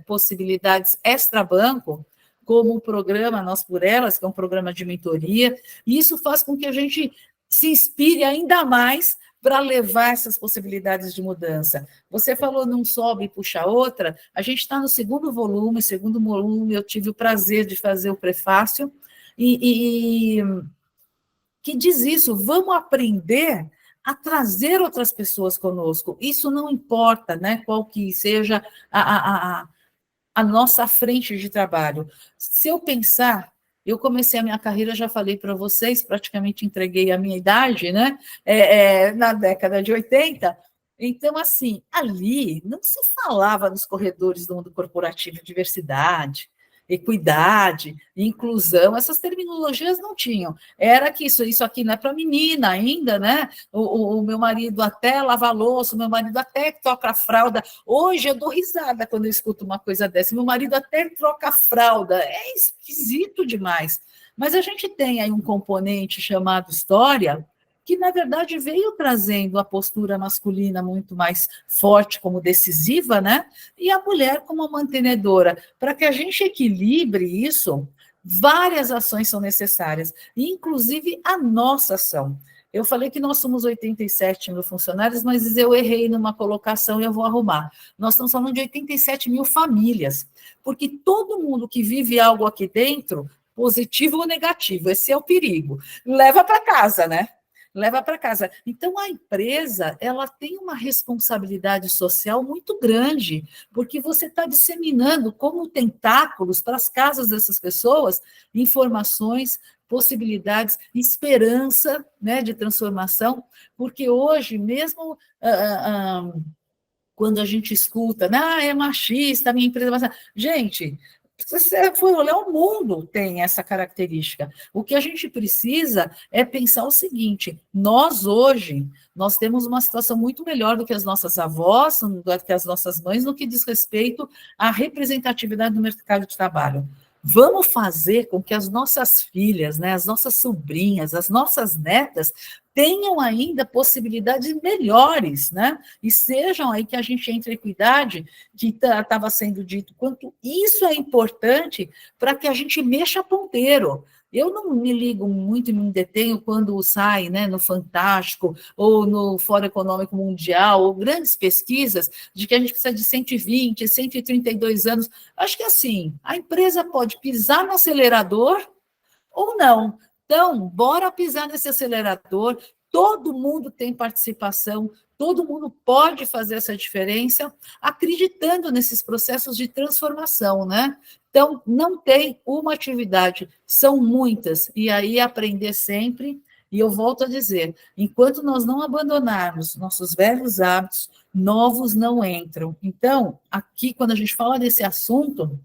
possibilidades extra-banco, como o programa Nós por Elas, que é um programa de mentoria, e isso faz com que a gente se inspire ainda mais para levar essas possibilidades de mudança. Você falou num sobe e puxa outra, a gente está no segundo volume eu tive o prazer de fazer o prefácio, e que diz isso, vamos aprender a trazer outras pessoas conosco, isso não importa, né, qual que seja a nossa frente de trabalho. Se eu pensar, eu comecei a minha carreira, já falei para vocês, praticamente entreguei a minha idade, né? Na década de 80. Então, assim, ali não se falava nos corredores do mundo corporativo diversidade, equidade, inclusão, essas terminologias não tinham. Era que isso aqui não é para menina ainda, né? O meu marido até lava a louça, o meu marido até toca a fralda. Hoje eu dou risada quando eu escuto uma coisa dessa. Meu marido até troca a fralda. É esquisito demais. Mas a gente tem aí um componente chamado história, que, na verdade, veio trazendo a postura masculina muito mais forte como decisiva, né? E a mulher como mantenedora. Para que a gente equilibre isso, várias ações são necessárias, inclusive a nossa ação. Eu falei que nós somos 87 mil funcionários, mas eu errei numa colocação e eu vou arrumar. Nós estamos falando de 87 mil famílias, porque todo mundo que vive algo aqui dentro, positivo ou negativo, esse é o perigo, leva para casa, né? Leva para casa. Então, a empresa, ela tem uma responsabilidade social muito grande, porque você está disseminando como tentáculos para as casas dessas pessoas informações, possibilidades, esperança, né, de transformação, porque hoje, mesmo quando a gente escuta, é machista, a minha empresa é machista. Gente, se você for olhar, o mundo tem essa característica. O que a gente precisa é pensar o seguinte, nós hoje, nós temos uma situação muito melhor do que as nossas avós, do que as nossas mães, no que diz respeito à representatividade do mercado de trabalho. Vamos fazer com que as nossas filhas, né, as nossas sobrinhas, as nossas netas tenham ainda possibilidades melhores, né? E sejam aí que a gente entre em equidade, que estava sendo dito, quanto isso é importante para que a gente mexa ponteiro. Eu não me ligo muito e me detenho quando sai, né, no Fantástico ou no Fórum Econômico Mundial, ou grandes pesquisas de que a gente precisa de 120, 132 anos. Acho que assim, a empresa pode pisar no acelerador ou não. Então, bora pisar nesse acelerador, todo mundo tem participação, todo mundo pode fazer essa diferença, acreditando nesses processos de transformação, né? Então, não tem uma atividade, são muitas, e aí aprender sempre, e eu volto a dizer, enquanto nós não abandonarmos nossos velhos hábitos, novos não entram. Então, aqui, quando a gente fala desse assunto,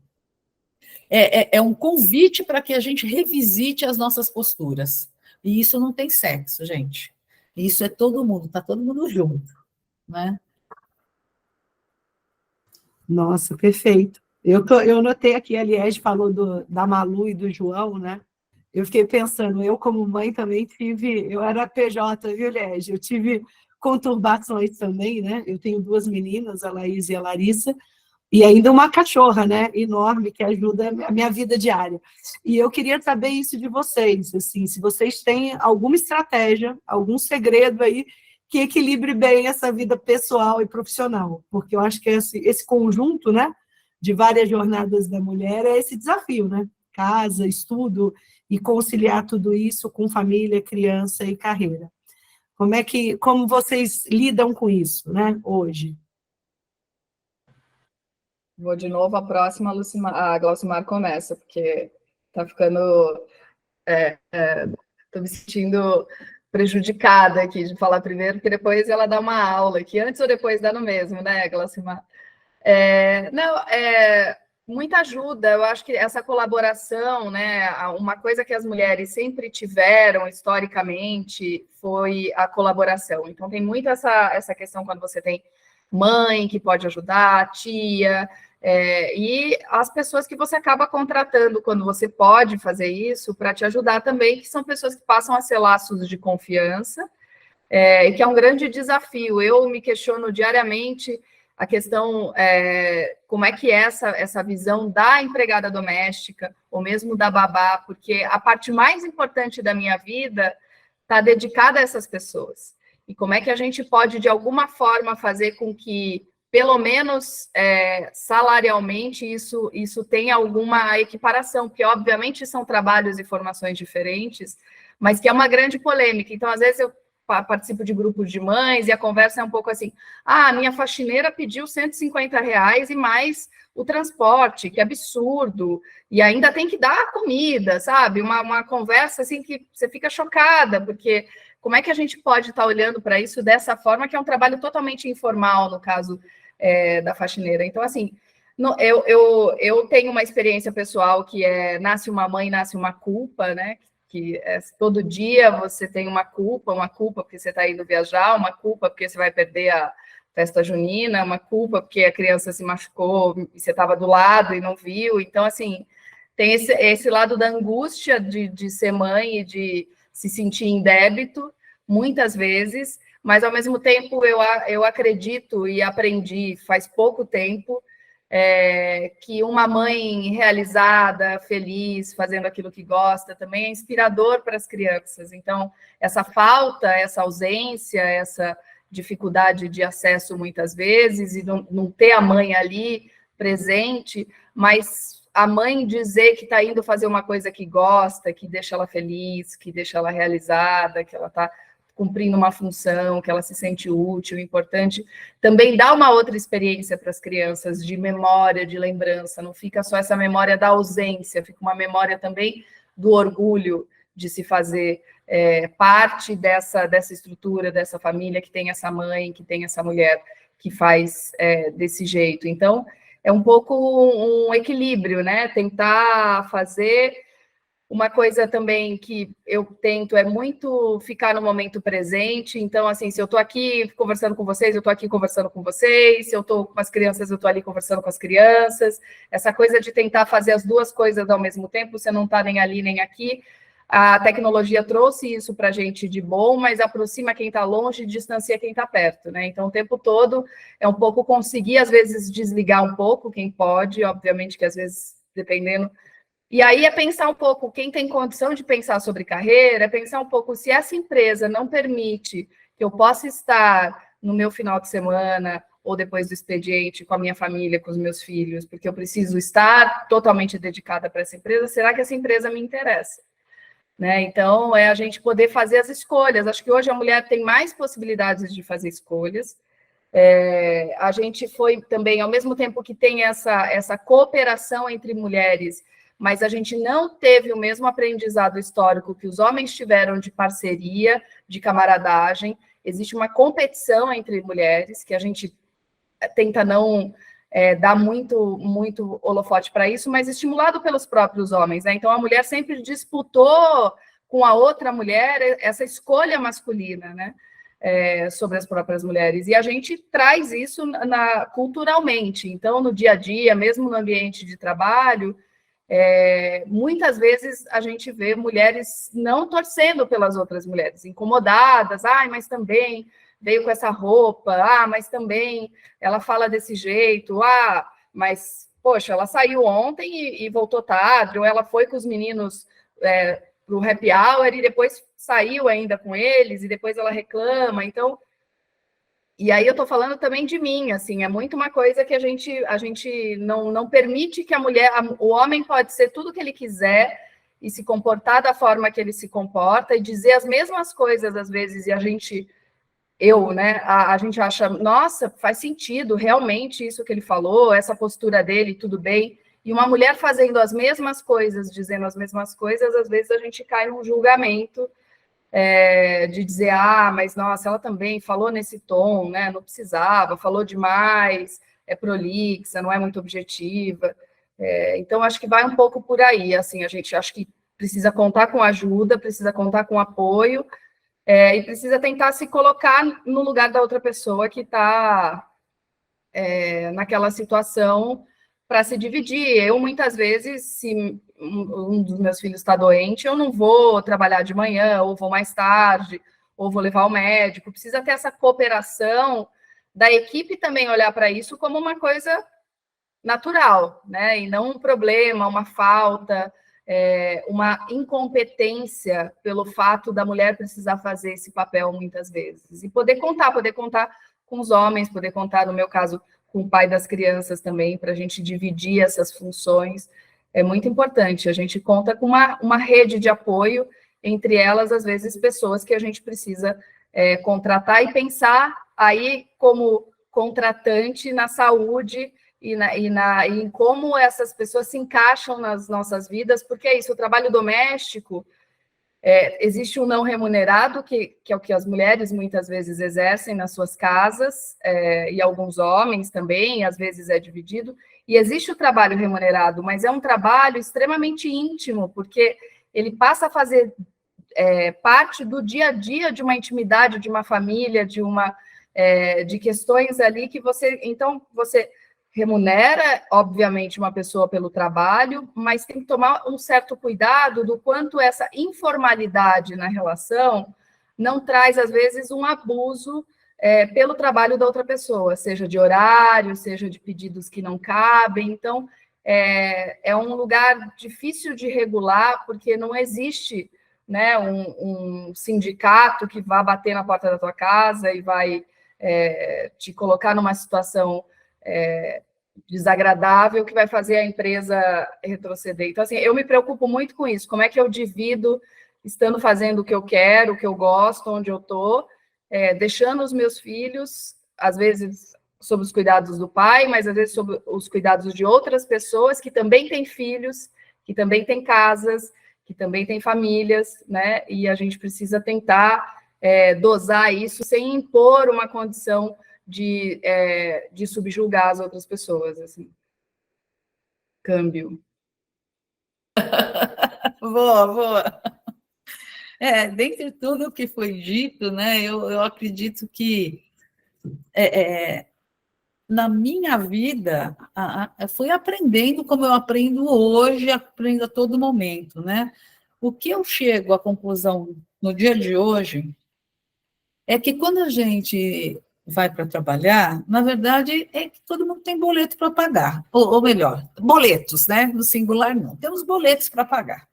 é um convite para que a gente revisite as nossas posturas. E isso não tem sexo, gente. Isso é todo mundo, está todo mundo junto, né? Nossa, perfeito. Eu notei aqui, a Liege falou da Malu e do João, né? Eu fiquei pensando, eu como mãe também eu era PJ, viu, Liege? Eu tive conturbações também, né? Eu tenho 2 meninas, a Laís e a Larissa, e ainda uma cachorra, né, enorme, que ajuda a minha vida diária. E eu queria saber isso de vocês, assim, se vocês têm alguma estratégia, algum segredo aí que equilibre bem essa vida pessoal e profissional, porque eu acho que esse conjunto, né, de várias jornadas da mulher é esse desafio, né? Casa, estudo e conciliar tudo isso com família, criança e carreira. Como vocês lidam com isso, né, hoje? Vou de novo, a próxima a Glaucimar começa, porque tá ficando... Estou me sentindo prejudicada aqui de falar primeiro, porque depois ela dá uma aula, que antes ou depois dá no mesmo, né, Glaucimar? Muita ajuda, eu acho que essa colaboração, né, uma coisa que as mulheres sempre tiveram, historicamente, foi a colaboração. Então, tem muito essa questão quando você tem mãe que pode ajudar, tia, e as pessoas que você acaba contratando quando você pode fazer isso para te ajudar também, que são pessoas que passam a ser laços de confiança, e que é um grande desafio. Eu me questiono diariamente a questão, como é que é essa visão da empregada doméstica, ou mesmo da babá, porque a parte mais importante da minha vida está dedicada a essas pessoas. E como é que a gente pode, de alguma forma, fazer com que, pelo menos salarialmente, isso tenha alguma equiparação, porque, obviamente, são trabalhos e formações diferentes, mas que é uma grande polêmica. Então, às vezes, eu participo de grupos de mães e a conversa é um pouco assim, a minha faxineira pediu R$150 e mais o transporte, que absurdo, e ainda tem que dar a comida, sabe? Uma conversa assim que você fica chocada, porque como é que a gente pode estar olhando para isso dessa forma, que é um trabalho totalmente informal, no caso da faxineira. Então, assim, eu tenho uma experiência pessoal que nasce uma mãe, nasce uma culpa, né? Que todo dia você tem uma culpa porque você está indo viajar, uma culpa porque você vai perder a festa junina, uma culpa porque a criança se machucou e você estava do lado e não viu. Então, assim, tem esse lado da angústia de ser mãe e de se sentir em débito, muitas vezes, mas, ao mesmo tempo, eu acredito e aprendi faz pouco tempo que uma mãe realizada, feliz, fazendo aquilo que gosta, também é inspirador para as crianças. Então, essa falta, essa ausência, essa dificuldade de acesso muitas vezes, e não ter a mãe ali presente, mas a mãe dizer que está indo fazer uma coisa que gosta, que deixa ela feliz, que deixa ela realizada, que ela está cumprindo uma função, que ela se sente útil, importante, também dá uma outra experiência para as crianças de memória, de lembrança, não fica só essa memória da ausência, fica uma memória também do orgulho de se fazer parte dessa estrutura, dessa família que tem essa mãe, que tem essa mulher que faz desse jeito. Então, é um pouco um equilíbrio, né? Tentar fazer... Uma coisa também que eu tento é muito ficar no momento presente. Então, assim, se eu estou aqui conversando com vocês, eu estou aqui conversando com vocês. Se eu estou com as crianças, eu estou ali conversando com as crianças. Essa coisa de tentar fazer as duas coisas ao mesmo tempo, você não está nem ali nem aqui. A tecnologia trouxe isso para a gente de bom, mas aproxima quem está longe e distancia quem está perto, né? Então, o tempo todo é um pouco conseguir, às vezes, desligar um pouco, quem pode, obviamente que às vezes, dependendo... E aí é pensar um pouco, quem tem condição de pensar sobre carreira, é pensar um pouco se essa empresa não permite que eu possa estar no meu final de semana ou depois do expediente com a minha família, com os meus filhos, porque eu preciso estar totalmente dedicada para essa empresa, será que essa empresa me interessa? né? Então, é a gente poder fazer as escolhas. Acho que hoje a mulher tem mais possibilidades de fazer escolhas. A gente foi também, ao mesmo tempo que tem essa cooperação entre mulheres, mas a gente não teve o mesmo aprendizado histórico que os homens tiveram de parceria, de camaradagem. Existe uma competição entre mulheres, que a gente tenta não dar muito holofote para isso, mas estimulado pelos próprios homens, né? Então, a mulher sempre disputou com a outra mulher essa escolha masculina, né? Sobre as próprias mulheres. E a gente traz isso culturalmente. Então, no dia a dia, mesmo no ambiente de trabalho, muitas vezes a gente vê mulheres não torcendo pelas outras mulheres, incomodadas, mas também veio com essa roupa, mas também ela fala desse jeito, mas, poxa, ela saiu ontem e voltou tarde, ou ela foi com os meninos para o happy hour e depois saiu ainda com eles, e depois ela reclama, então... E aí eu estou falando também de mim, assim, é muito uma coisa que a gente não permite que o homem pode ser tudo que ele quiser e se comportar da forma que ele se comporta e dizer as mesmas coisas às vezes, e a gente acha, nossa, faz sentido, realmente isso que ele falou, essa postura dele, tudo bem, e uma mulher fazendo as mesmas coisas, dizendo as mesmas coisas, às vezes a gente cai num julgamento, de dizer, mas nossa, ela também falou nesse tom, né? Não precisava, falou demais, é prolixa, não é muito objetiva. Então, acho que vai um pouco por aí, assim, a gente acho que precisa contar com ajuda, precisa contar com apoio, e precisa tentar se colocar no lugar da outra pessoa que está naquela situação para se dividir. Eu, muitas vezes, se um dos meus filhos está doente, eu não vou trabalhar de manhã, ou vou mais tarde, ou vou levar ao médico. Precisa ter essa cooperação da equipe também olhar para isso como uma coisa natural, né? E não um problema, uma falta, uma incompetência pelo fato da mulher precisar fazer esse papel muitas vezes. E poder contar com os homens, poder contar, no meu caso, com o pai das crianças também, para a gente dividir essas funções, é muito importante. A gente conta com uma rede de apoio, entre elas, às vezes, pessoas que a gente precisa contratar e pensar aí como contratante na saúde e em como essas pessoas se encaixam nas nossas vidas, porque é isso, o trabalho doméstico, existe um não remunerado, que é o que as mulheres muitas vezes exercem nas suas casas, e alguns homens também, às vezes é dividido, e existe o trabalho remunerado, mas é um trabalho extremamente íntimo, porque ele passa a fazer parte do dia a dia de uma intimidade, de uma família, de questões ali que você remunera, obviamente, uma pessoa pelo trabalho, mas tem que tomar um certo cuidado do quanto essa informalidade na relação não traz, às vezes, um abuso pelo trabalho da outra pessoa, seja de horário, seja de pedidos que não cabem. Então, é um lugar difícil de regular, porque não existe, né, um sindicato que vá bater na porta da tua casa e vai te colocar numa situação desagradável que vai fazer a empresa retroceder. Então, assim, eu me preocupo muito com isso. Como é que eu divido, estando fazendo o que eu quero, o que eu gosto, onde eu estou, deixando os meus filhos, às vezes, sob os cuidados do pai, mas às vezes sob os cuidados de outras pessoas que também têm filhos, que também têm casas, que também têm famílias, né? E a gente precisa tentar dosar isso sem impor uma condição de subjugar as outras pessoas, assim. Câmbio. Boa. Dentre tudo o que foi dito, né, eu acredito que na minha vida eu fui aprendendo como eu aprendo hoje, aprendo a todo momento, né? O que eu chego à conclusão no dia de hoje é que quando a gente vai para trabalhar, na verdade, é que todo mundo tem boleto para pagar, ou melhor, boletos, né? No singular não, temos boletos para pagar.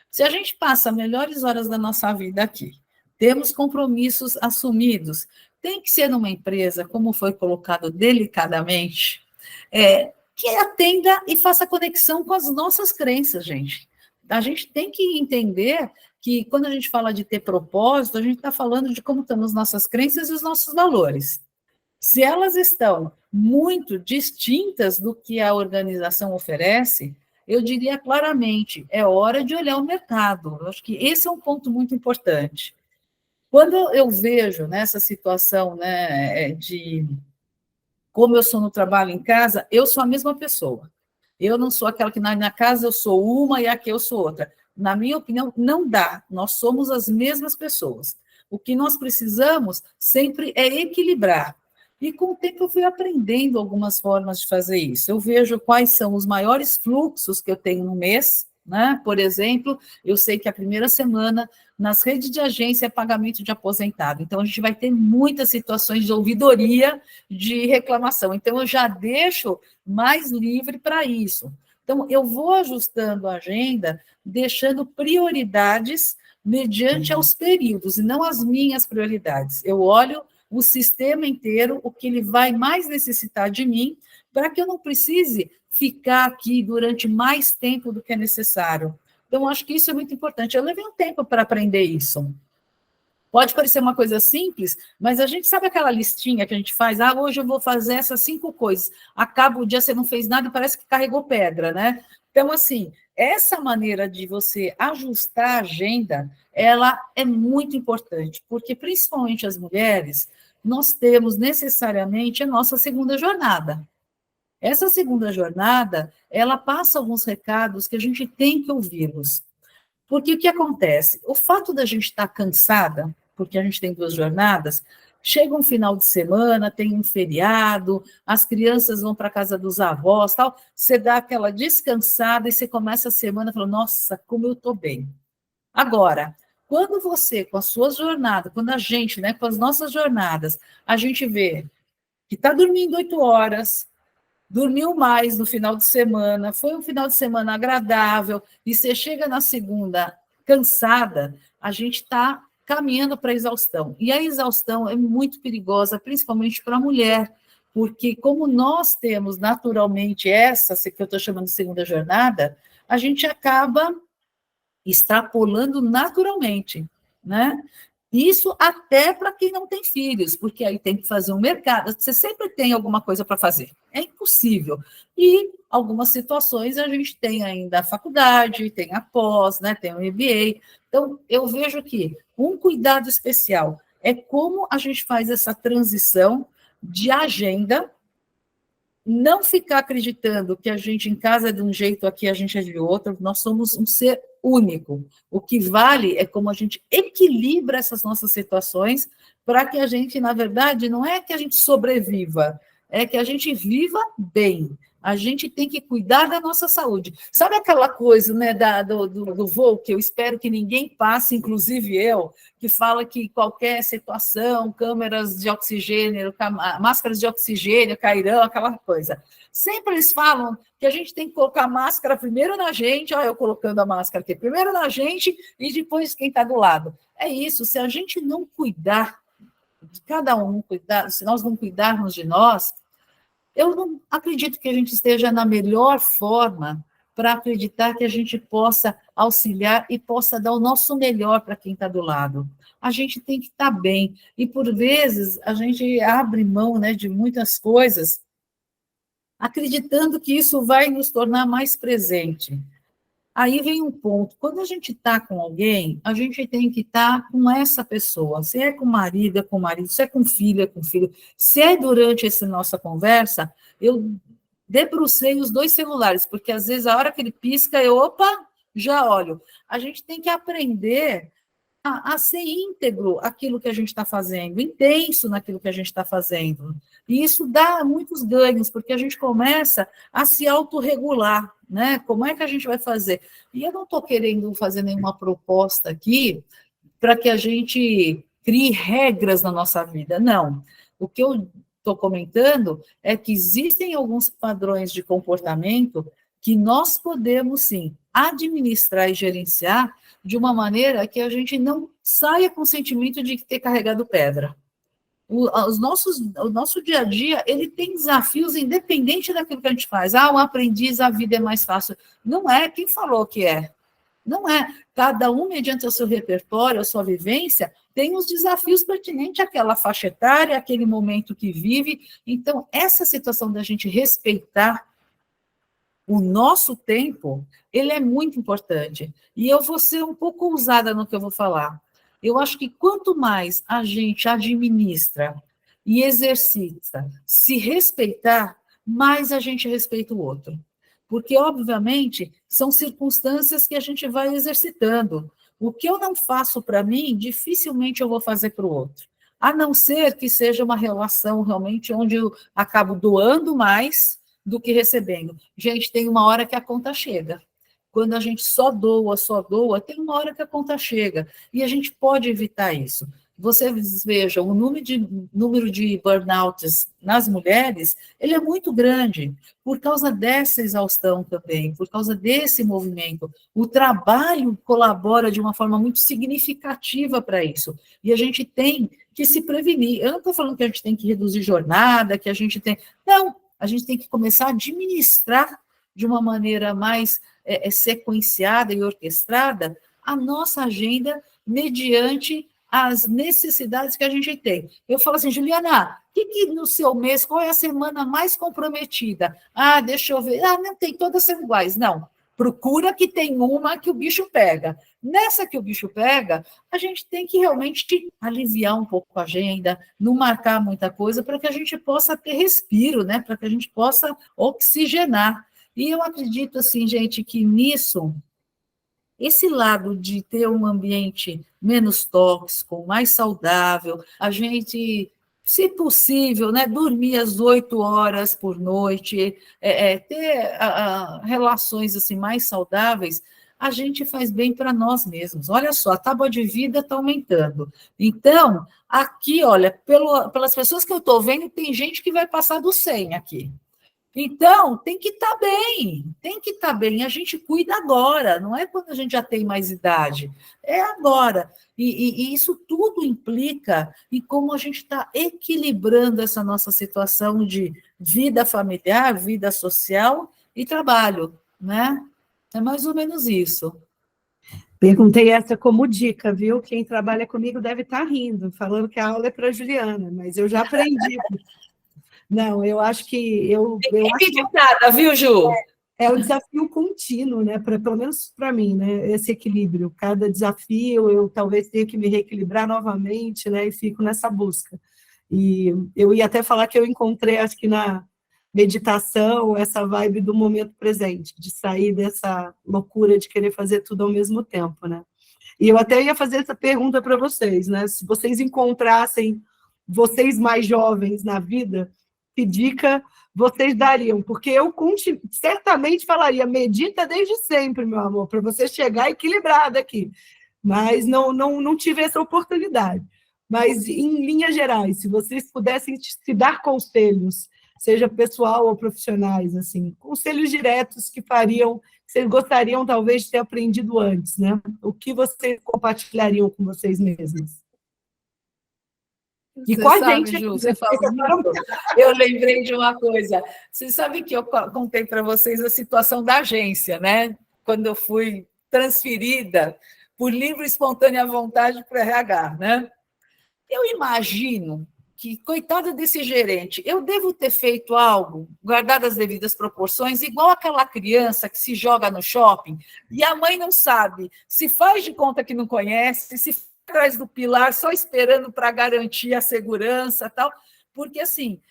Se a gente passa melhores horas da nossa vida aqui, temos compromissos assumidos, tem que ser numa empresa, como foi colocado delicadamente, que atenda e faça conexão com as nossas crenças, gente. a gente tem que entender que quando a gente fala de ter propósito, a gente está falando de como estão as nossas crenças e os nossos valores. Se elas estão muito distintas do que a organização oferece, eu diria claramente, é hora de olhar o mercado. Eu acho que esse é um ponto muito importante. Quando eu vejo nessa situação, né, de como eu sou no trabalho em casa, eu sou a mesma pessoa. Eu não sou aquela que na casa eu sou uma e aqui eu sou outra. Na minha opinião, não dá. Nós somos as mesmas pessoas. O que nós precisamos sempre é equilibrar. E com o tempo eu fui aprendendo algumas formas de fazer isso. Eu vejo quais são os maiores fluxos que eu tenho no mês, né? Por exemplo, eu sei que a primeira semana nas redes de agência é pagamento de aposentado. Então, a gente vai ter muitas situações de ouvidoria, de reclamação. Então, eu já deixo mais livre para isso. Então, eu vou ajustando a agenda, deixando prioridades mediante aos períodos, e não as minhas prioridades. Eu olho o sistema inteiro, o que ele vai mais necessitar de mim, para que eu não precise ficar aqui durante mais tempo do que é necessário. Então, acho que isso é muito importante. Eu levei um tempo para aprender isso. Pode parecer uma coisa simples, mas a gente sabe aquela listinha que a gente faz? Ah, hoje eu vou fazer essas 5 coisas. Acaba o dia, você não fez nada e parece que carregou pedra, né? Então, assim, essa maneira de você ajustar a agenda, ela é muito importante, porque principalmente as mulheres, nós temos necessariamente a nossa segunda jornada. Essa segunda jornada, ela passa alguns recados que a gente tem que ouvi-los. Porque o que acontece? O fato da gente estar cansada, porque a gente tem 2 jornadas, chega um final de semana, tem um feriado, as crianças vão para a casa dos avós, tal, você dá aquela descansada e você começa a semana falando, nossa, como eu estou bem. Agora, quando você, com as suas jornadas, quando a gente, né, com as nossas jornadas, a gente vê que está dormindo 8 horas, dormiu mais no final de semana, foi um final de semana agradável, e você chega na segunda cansada, a gente está caminhando para a exaustão. E a exaustão é muito perigosa, principalmente para a mulher, porque como nós temos naturalmente essa, que eu estou chamando de segunda jornada, a gente acaba extrapolando naturalmente, né? Isso até para quem não tem filhos, porque aí tem que fazer um mercado. Você sempre tem alguma coisa para fazer. É impossível. E algumas situações a gente tem ainda a faculdade, tem a pós, né, tem o MBA. Então, eu vejo que um cuidado especial é como a gente faz essa transição de agenda, não ficar acreditando que a gente em casa é de um jeito, aqui a gente é de outro. Nós somos um ser único. O que vale é como a gente equilibra essas nossas situações para que a gente, na verdade, não é que a gente sobreviva, é que a gente viva bem. A gente tem que cuidar da nossa saúde. Sabe aquela coisa, né, do voo, que eu espero que ninguém passe, inclusive eu, que fala que qualquer situação, câmeras de oxigênio, máscaras de oxigênio cairão, aquela coisa. Sempre eles falam que a gente tem que colocar a máscara primeiro na gente, olha eu colocando a máscara aqui, primeiro na gente e depois quem está do lado. É isso, se a gente não cuidar de cada um, se nós não cuidarmos de nós, eu não acredito que a gente esteja na melhor forma para acreditar que a gente possa auxiliar e possa dar o nosso melhor para quem está do lado. A gente tem que estar bem. E, por vezes, a gente abre mão, né, de muitas coisas, acreditando que isso vai nos tornar mais presente. Aí vem um ponto, quando a gente está com alguém, a gente tem que estar com essa pessoa, se é com marido, é com marido, se é com filho, é com filho. Se é durante essa nossa conversa, eu debrucei os 2 celulares, porque às vezes a hora que ele pisca, eu, opa, já olho. A gente tem que aprender a ser íntegro aquilo que a gente está fazendo, intenso naquilo que a gente está fazendo. E isso dá muitos ganhos, porque a gente começa a se autorregular, né? Como é que a gente vai fazer? E eu não estou querendo fazer nenhuma proposta aqui para que a gente crie regras na nossa vida, não. O que eu estou comentando é que existem alguns padrões de comportamento que nós podemos, sim, administrar e gerenciar de uma maneira que a gente não saia com o sentimento de ter carregado pedra. O nosso dia a dia, ele tem desafios independente daquilo que a gente faz. Ah, um aprendiz, a vida é mais fácil. Não é, quem falou que é? Não é. Cada um, mediante o seu repertório, a sua vivência, tem os desafios pertinentes àquela faixa etária, àquele momento que vive. Então, essa situação da gente respeitar o nosso tempo, ele é muito importante. E eu vou ser um pouco ousada no que eu vou falar. Eu acho que quanto mais a gente administra e exercita se respeitar, mais a gente respeita o outro. Porque, obviamente, são circunstâncias que a gente vai exercitando. O que eu não faço para mim, dificilmente eu vou fazer para o outro. A não ser que seja uma relação realmente onde eu acabo doando mais do que recebendo. Gente, tem uma hora que a conta chega. Quando a gente só doa, tem uma hora que a conta chega. E a gente pode evitar isso. Vocês vejam, o número de burnouts nas mulheres, ele é muito grande, por causa dessa exaustão também, por causa desse movimento. O trabalho colabora de uma forma muito significativa para isso. E a gente tem que se prevenir. Eu não estou falando que a gente tem que reduzir jornada, que a gente tem... Não, a gente tem que começar a administrar de uma maneira mais sequenciada e orquestrada a nossa agenda mediante as necessidades que a gente tem. Eu falo assim, Juliana, que no seu mês, qual é a semana mais comprometida? Ah, deixa eu ver. Ah, não tem todas sendo iguais. Não. Procura que tem uma que o bicho pega. Nessa que o bicho pega, a gente tem que realmente aliviar um pouco a agenda, não marcar muita coisa, para que a gente possa ter respiro, né? Para que a gente possa oxigenar. E eu acredito, assim, gente, que nisso, esse lado de ter um ambiente menos tóxico, mais saudável, a gente, se possível, né, dormir às 8 horas por noite, ter relações assim, mais saudáveis, a gente faz bem para nós mesmos. Olha só, a tábua de vida está aumentando. Então, aqui, olha, pelas pessoas que eu estou vendo, tem gente que vai passar do 100 aqui. Então, tem que estar bem, a gente cuida agora, não é quando a gente já tem mais idade, é agora. E isso tudo implica em como a gente está equilibrando essa nossa situação de vida familiar, vida social e trabalho, né? É mais ou menos isso. Perguntei essa como dica, viu? Quem trabalha comigo deve estar rindo, falando que a aula é para a Juliana, mas eu já aprendi. Não, eu acho que Nada, viu, Ju? é o desafio contínuo, né? Pelo menos para mim, né? Esse equilíbrio. Cada desafio eu talvez tenha que me reequilibrar novamente, né? E fico nessa busca. E eu ia até falar que eu encontrei, acho que na meditação, essa vibe do momento presente, de sair dessa loucura de querer fazer tudo ao mesmo tempo, né? E eu até ia fazer essa pergunta para vocês, né? Se vocês encontrassem vocês mais jovens na vida, que dica vocês dariam? Porque eu certamente falaria, medita desde sempre, meu amor, para você chegar equilibrada aqui. Mas não tive essa oportunidade. Mas, em linhas gerais, se vocês pudessem se dar conselhos, seja pessoal ou profissionais, assim, conselhos diretos que vocês gostariam, talvez, de ter aprendido antes, né? O que vocês compartilhariam com vocês mesmos? E com a gente, Ju, você falou, eu lembrei de uma coisa. Você sabe que eu contei para vocês a situação da agência, né? Quando eu fui transferida por livre e espontânea vontade para o RH, né? Eu imagino que, coitada desse gerente, eu devo ter feito algo, guardado as devidas proporções, igual aquela criança que se joga no shopping e a mãe não sabe, se faz de conta que não conhece, se atrás do pilar, só esperando para garantir a segurança e tal, porque, assim,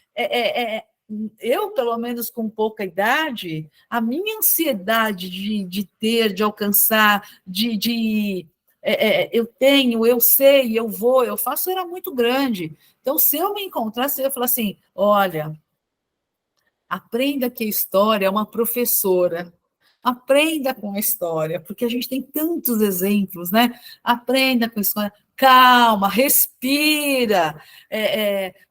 eu, pelo menos com pouca idade, a minha ansiedade de ter, de alcançar, eu tenho, eu sei, eu vou, eu faço, era muito grande. Então, se eu me encontrasse, eu ia falar assim, olha, aprenda que a história é uma professora, aprenda com a história, porque a gente tem tantos exemplos, né? Aprenda com a história, calma, respira,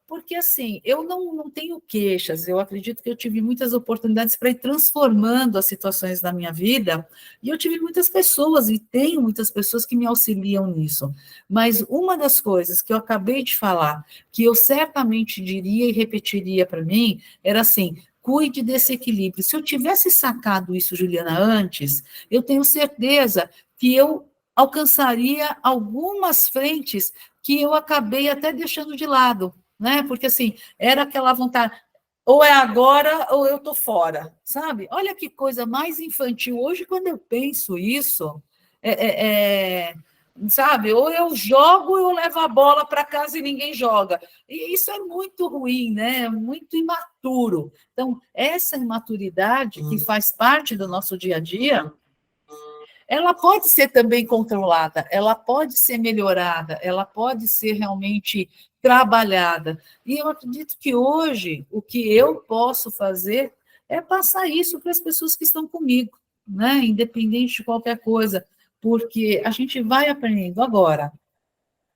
porque assim, eu não tenho queixas, eu acredito que eu tive muitas oportunidades para ir transformando as situações da minha vida, e eu tive muitas pessoas, e tenho muitas pessoas que me auxiliam nisso, mas uma das coisas que eu acabei de falar, que eu certamente diria e repetiria para mim, era assim, cuide desse equilíbrio. Se eu tivesse sacado isso, Juliana, antes, eu tenho certeza que eu alcançaria algumas frentes que eu acabei até deixando de lado, né? Porque, assim, era aquela vontade, ou é agora ou eu estou fora, sabe? Olha que coisa mais infantil. Hoje, quando eu penso isso, sabe? Ou eu jogo ou eu levo a bola para casa e ninguém joga. E isso é muito ruim, né? Muito imaturo. Então, essa imaturidade que faz parte do nosso dia a dia, ela pode ser também controlada, ela pode ser melhorada, ela pode ser realmente trabalhada. E eu acredito que hoje o que eu posso fazer é passar isso para as pessoas que estão comigo, né? Independente de qualquer coisa, porque a gente vai aprendendo. Agora,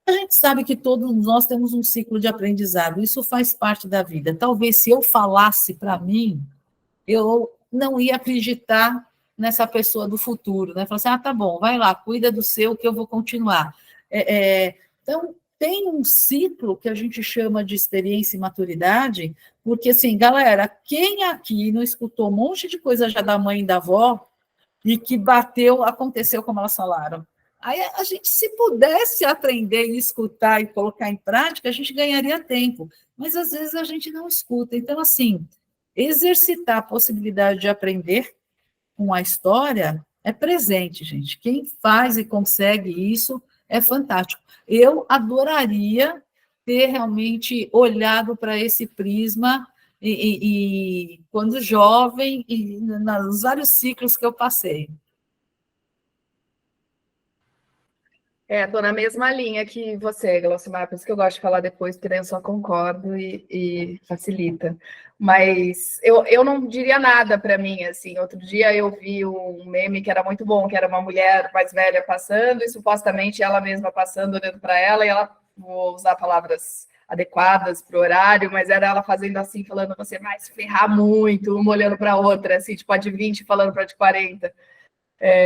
a gente sabe que todos nós temos um ciclo de aprendizado, isso faz parte da vida. Talvez se eu falasse para mim, eu não ia acreditar nessa pessoa do futuro, né? Falar assim, tá bom, vai lá, cuida do seu que eu vou continuar. Então, tem um ciclo que a gente chama de experiência e maturidade, porque, assim, galera, quem aqui não escutou um monte de coisa já da mãe e da avó e que bateu, aconteceu como elas falaram? Aí a gente, se pudesse aprender e escutar e colocar em prática, a gente ganharia tempo, mas às vezes a gente não escuta. Então, assim, exercitar a possibilidade de aprender com a história é presente, gente. Quem faz e consegue isso é fantástico. Eu adoraria ter realmente olhado para esse prisma e quando jovem e nos vários ciclos que eu passei. Estou na mesma linha que você, Glaucimar, por isso que eu gosto de falar depois, porque daí eu só concordo e facilita. Mas eu não diria nada para mim, assim. Outro dia eu vi um meme que era muito bom, que era uma mulher mais velha passando, e supostamente ela mesma passando, olhando para ela, e ela, vou usar palavras adequadas para o horário, mas era ela fazendo assim, falando, você vai se ferrar muito, uma olhando para a outra, assim, tipo, a de 20 falando para a de 40.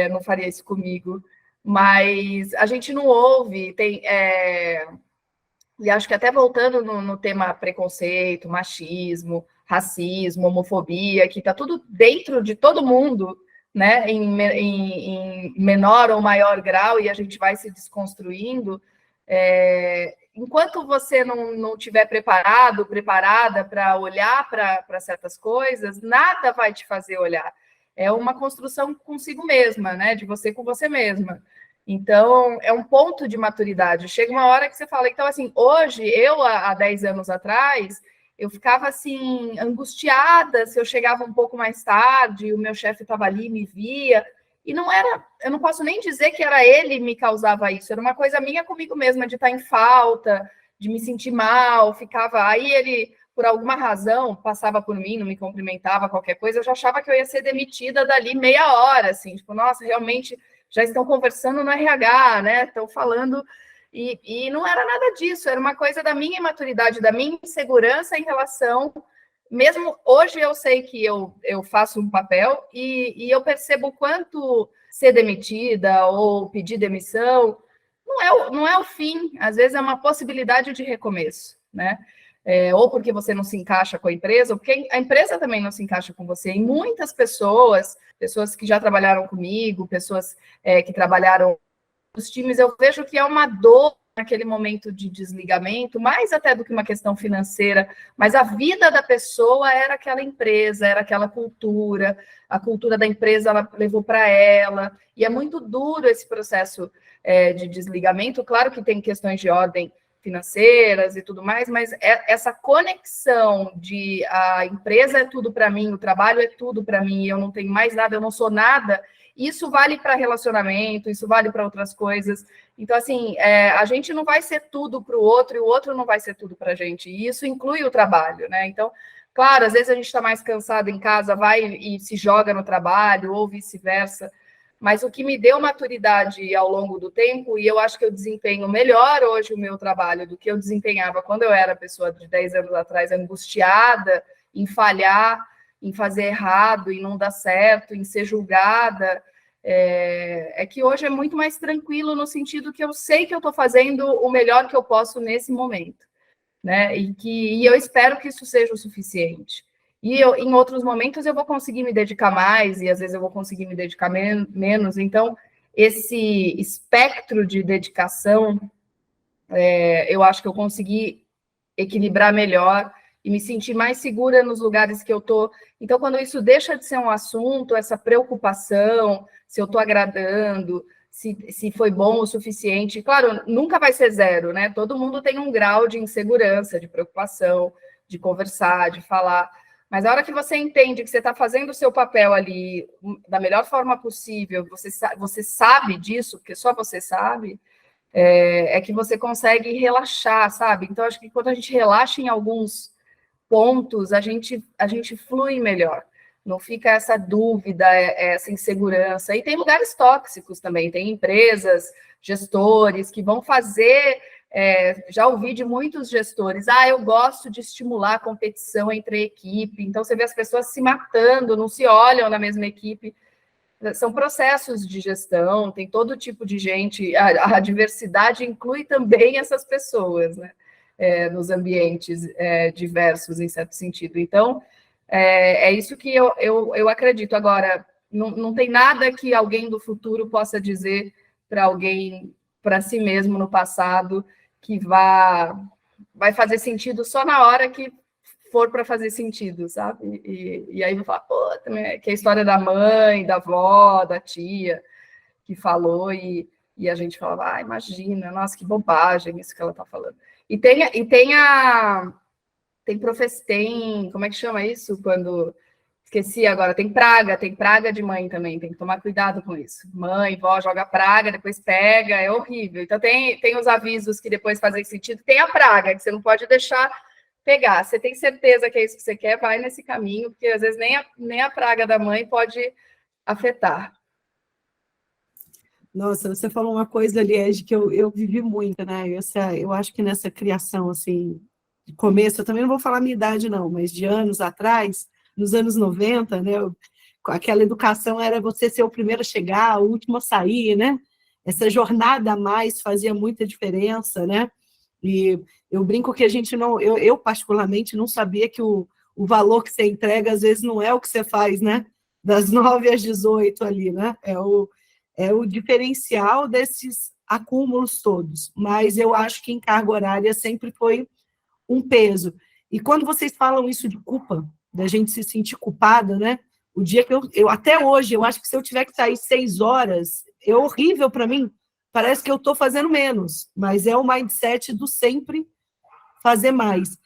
Não faria isso comigo. Mas a gente não ouve, e acho que até voltando no tema preconceito, machismo, racismo, homofobia, que está tudo dentro de todo mundo, né, em menor ou maior grau, e a gente vai se desconstruindo. Enquanto você não estiver preparada para olhar para certas coisas, nada vai te fazer olhar. É uma construção consigo mesma, né, de você com você mesma. Então, é um ponto de maturidade. Chega uma hora que você fala, então, assim, hoje, eu, há 10 anos atrás, eu ficava, assim, angustiada se eu chegava um pouco mais tarde, o meu chefe estava ali, me via, e não era, eu não posso nem dizer que era ele me causava isso, era uma coisa minha comigo mesma, de estar em falta, de me sentir mal, ficava, aí ele, por alguma razão, passava por mim, não me cumprimentava, qualquer coisa, eu já achava que eu ia ser demitida dali meia hora, assim, tipo, nossa, realmente já estão conversando no RH, né? Estão falando, e não era nada disso, era uma coisa da minha imaturidade, da minha insegurança em relação. Mesmo hoje eu sei que eu faço um papel e eu percebo o quanto ser demitida ou pedir demissão não é o fim, às vezes é uma possibilidade de recomeço, né? Ou porque você não se encaixa com a empresa, ou porque a empresa também não se encaixa com você. E muitas pessoas que já trabalharam comigo, pessoas que trabalharam nos times, eu vejo que é uma dor naquele momento de desligamento, mais até do que uma questão financeira, mas a vida da pessoa era aquela empresa, era aquela cultura, a cultura da empresa ela levou para ela, e é muito duro esse processo de desligamento. Claro que tem questões de ordem financeiras e tudo mais, mas essa conexão de a empresa é tudo para mim, o trabalho é tudo para mim, eu não tenho mais nada, eu não sou nada, isso vale para relacionamento, isso vale para outras coisas. Então, assim, a gente não vai ser tudo para o outro e o outro não vai ser tudo para a gente, e isso inclui o trabalho, né? Então, claro, às vezes a gente está mais cansado em casa, vai e se joga no trabalho, ou vice-versa, mas o que me deu maturidade ao longo do tempo, e eu acho que eu desempenho melhor hoje o meu trabalho do que eu desempenhava quando eu era pessoa de 10 anos atrás, angustiada em falhar, em fazer errado, em não dar certo, em ser julgada, é que hoje é muito mais tranquilo no sentido que eu sei que eu estou fazendo o melhor que eu posso nesse momento, né? E eu espero que isso seja o suficiente. E em outros momentos eu vou conseguir me dedicar mais, e às vezes eu vou conseguir me dedicar menos. Então, esse espectro de dedicação, eu acho que eu consegui equilibrar melhor e me sentir mais segura nos lugares que eu estou. Então, quando isso deixa de ser um assunto, essa preocupação, se eu estou agradando, se foi bom o suficiente, claro, nunca vai ser zero, né? Todo mundo tem um grau de insegurança, de preocupação, de conversar, de falar, mas a hora que você entende que você está fazendo o seu papel ali da melhor forma possível, você sabe disso, porque só você sabe, é que você consegue relaxar, sabe? Então, acho que quando a gente relaxa em alguns pontos, a gente flui melhor. Não fica essa dúvida, essa insegurança. E tem lugares tóxicos também, tem empresas, gestores que vão fazer... já ouvi de muitos gestores, eu gosto de estimular a competição entre a equipe, então você vê as pessoas se matando, não se olham na mesma equipe. São processos de gestão, tem todo tipo de gente, a diversidade inclui também essas pessoas, né? Nos ambientes diversos, em certo sentido. Então, é isso que eu acredito. Agora, não tem nada que alguém do futuro possa dizer para alguém, para si mesmo no passado, que vai fazer sentido só na hora que for para fazer sentido, sabe? E aí eu vou falar, pô, também, que é a história da mãe, da avó, da tia, que falou, e a gente falava, imagina, nossa, que bobagem isso que ela está falando. E como é que chama isso? Quando... Esqueci agora, tem praga de mãe também, tem que tomar cuidado com isso. Mãe, vó, joga praga, depois pega, é horrível. Então, tem os avisos que depois fazem sentido, tem a praga, que você não pode deixar pegar. Você tem certeza que é isso que você quer, vai nesse caminho, porque às vezes nem a praga da mãe pode afetar. Nossa, você falou uma coisa, Liege, que eu vivi muito, né? Eu acho que nessa criação, assim, de começo, eu também não vou falar a minha idade, não, mas de anos atrás, nos anos 90, né? Aquela educação era você ser o primeiro a chegar, o último a sair, né? Essa jornada a mais fazia muita diferença, né? E eu brinco que a gente não... Eu particularmente, não sabia que o valor que você entrega, às vezes, não é o que você faz, né? Das 9 às 18 ali, né? É o diferencial desses acúmulos todos. Mas eu acho que em carga horária sempre foi um peso. E quando vocês falam isso de culpa, da gente se sentir culpada, né? O dia que eu até hoje, eu acho que se eu tiver que sair 6 horas, é horrível para mim. Parece que eu estou fazendo menos, mas é o mindset do sempre fazer mais.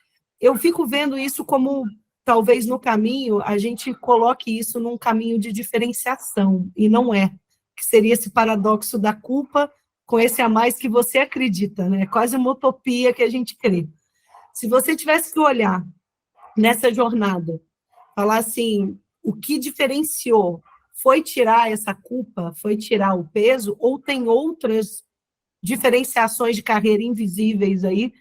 Eu fico vendo isso como, talvez no caminho, a gente coloque isso num caminho de diferenciação, e não é. Que seria esse paradoxo da culpa com esse a mais que você acredita, né? É quase uma utopia que a gente crê. Se você tivesse que olhar nessa jornada, falar assim, o que diferenciou foi tirar essa culpa, foi tirar o peso, ou tem outras diferenciações de carreira invisíveis aí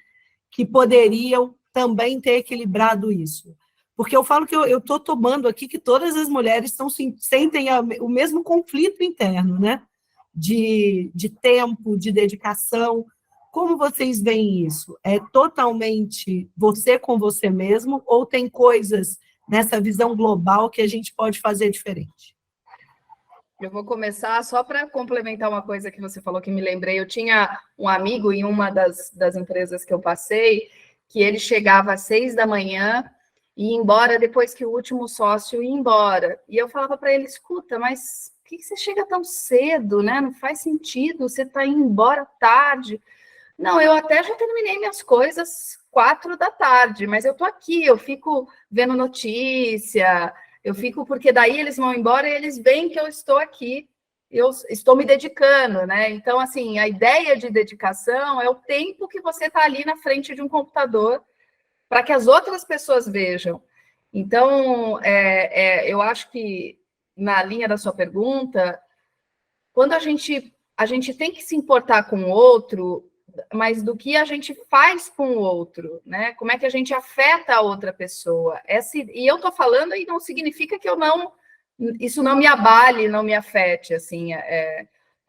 que poderiam também ter equilibrado isso? Porque eu falo que eu estou tomando aqui que todas as mulheres sentem o mesmo conflito interno, né? De tempo, de dedicação. Como vocês veem isso? É totalmente você com você mesmo ou tem coisas nessa visão global que a gente pode fazer diferente? Eu vou começar só para complementar uma coisa que você falou que me lembrei. Eu tinha um amigo em uma das empresas que eu passei, que ele chegava às 6 da manhã e ia embora depois que o último sócio ia embora. E eu falava para ele, escuta, mas por que você chega tão cedo, né? Não faz sentido, você está indo embora tarde. Não, eu até já terminei minhas coisas 4 da tarde, mas eu estou aqui, eu fico vendo notícia, eu fico, porque daí eles vão embora e eles veem que eu estou aqui, eu estou me dedicando, né? Então, assim, a ideia de dedicação é o tempo que você está ali na frente de um computador para que as outras pessoas vejam. Então, eu acho que, na linha da sua pergunta, quando a gente tem que se importar com o outro, mas do que a gente faz com o outro, né? Como é que a gente afeta a outra pessoa? E eu estou falando e não significa que isso não me abale, não me afete, assim,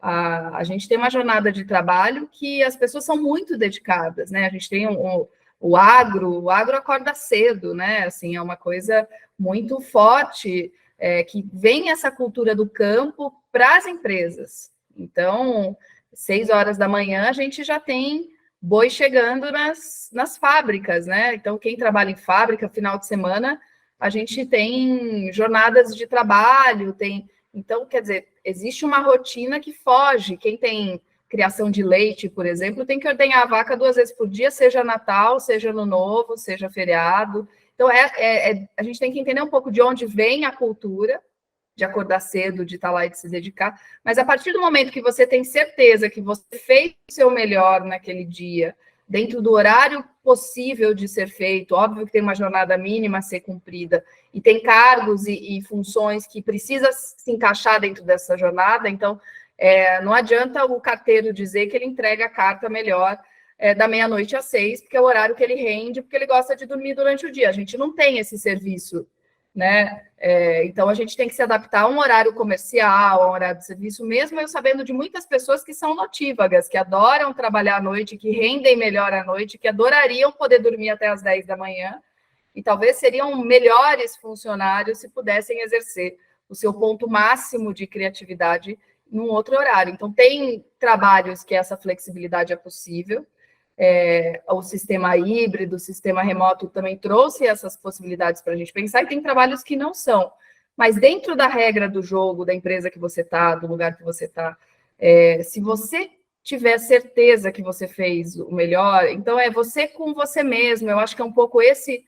a gente tem uma jornada de trabalho que as pessoas são muito dedicadas, né? A gente tem o agro acorda cedo, né? Assim, é uma coisa muito forte, que vem essa cultura do campo para as empresas. Então, 6 horas da manhã, a gente já tem boi chegando nas fábricas, né? Então, quem trabalha em fábrica, final de semana, a gente tem jornadas de trabalho, Então, quer dizer, existe uma rotina que foge. Quem tem criação de leite, por exemplo, tem que ordenhar a vaca 2 vezes por dia, seja Natal, seja Ano Novo, seja feriado. Então, a gente tem que entender um pouco de onde vem a cultura, de acordar cedo, de estar lá e de se dedicar, mas a partir do momento que você tem certeza que você fez o seu melhor naquele dia, dentro do horário possível de ser feito, óbvio que tem uma jornada mínima a ser cumprida, e tem cargos e funções que precisa se encaixar dentro dessa jornada, então não adianta o carteiro dizer que ele entrega a carta melhor da meia-noite às 6, porque é o horário que ele rende, porque ele gosta de dormir durante o dia. A gente não tem esse serviço, né? Então, a gente tem que se adaptar a um horário comercial, a um horário de serviço, mesmo eu sabendo de muitas pessoas que são notívagas, que adoram trabalhar à noite, que rendem melhor à noite, que adorariam poder dormir até as 10 da manhã, e talvez seriam melhores funcionários se pudessem exercer o seu ponto máximo de criatividade num outro horário. Então, tem trabalhos que essa flexibilidade é possível, o sistema híbrido, o sistema remoto também trouxe essas possibilidades para a gente pensar, e tem trabalhos que não são. Mas dentro da regra do jogo, da empresa que você está, do lugar que você está, se você tiver certeza que você fez o melhor, então é você com você mesmo. Eu acho que é um pouco esse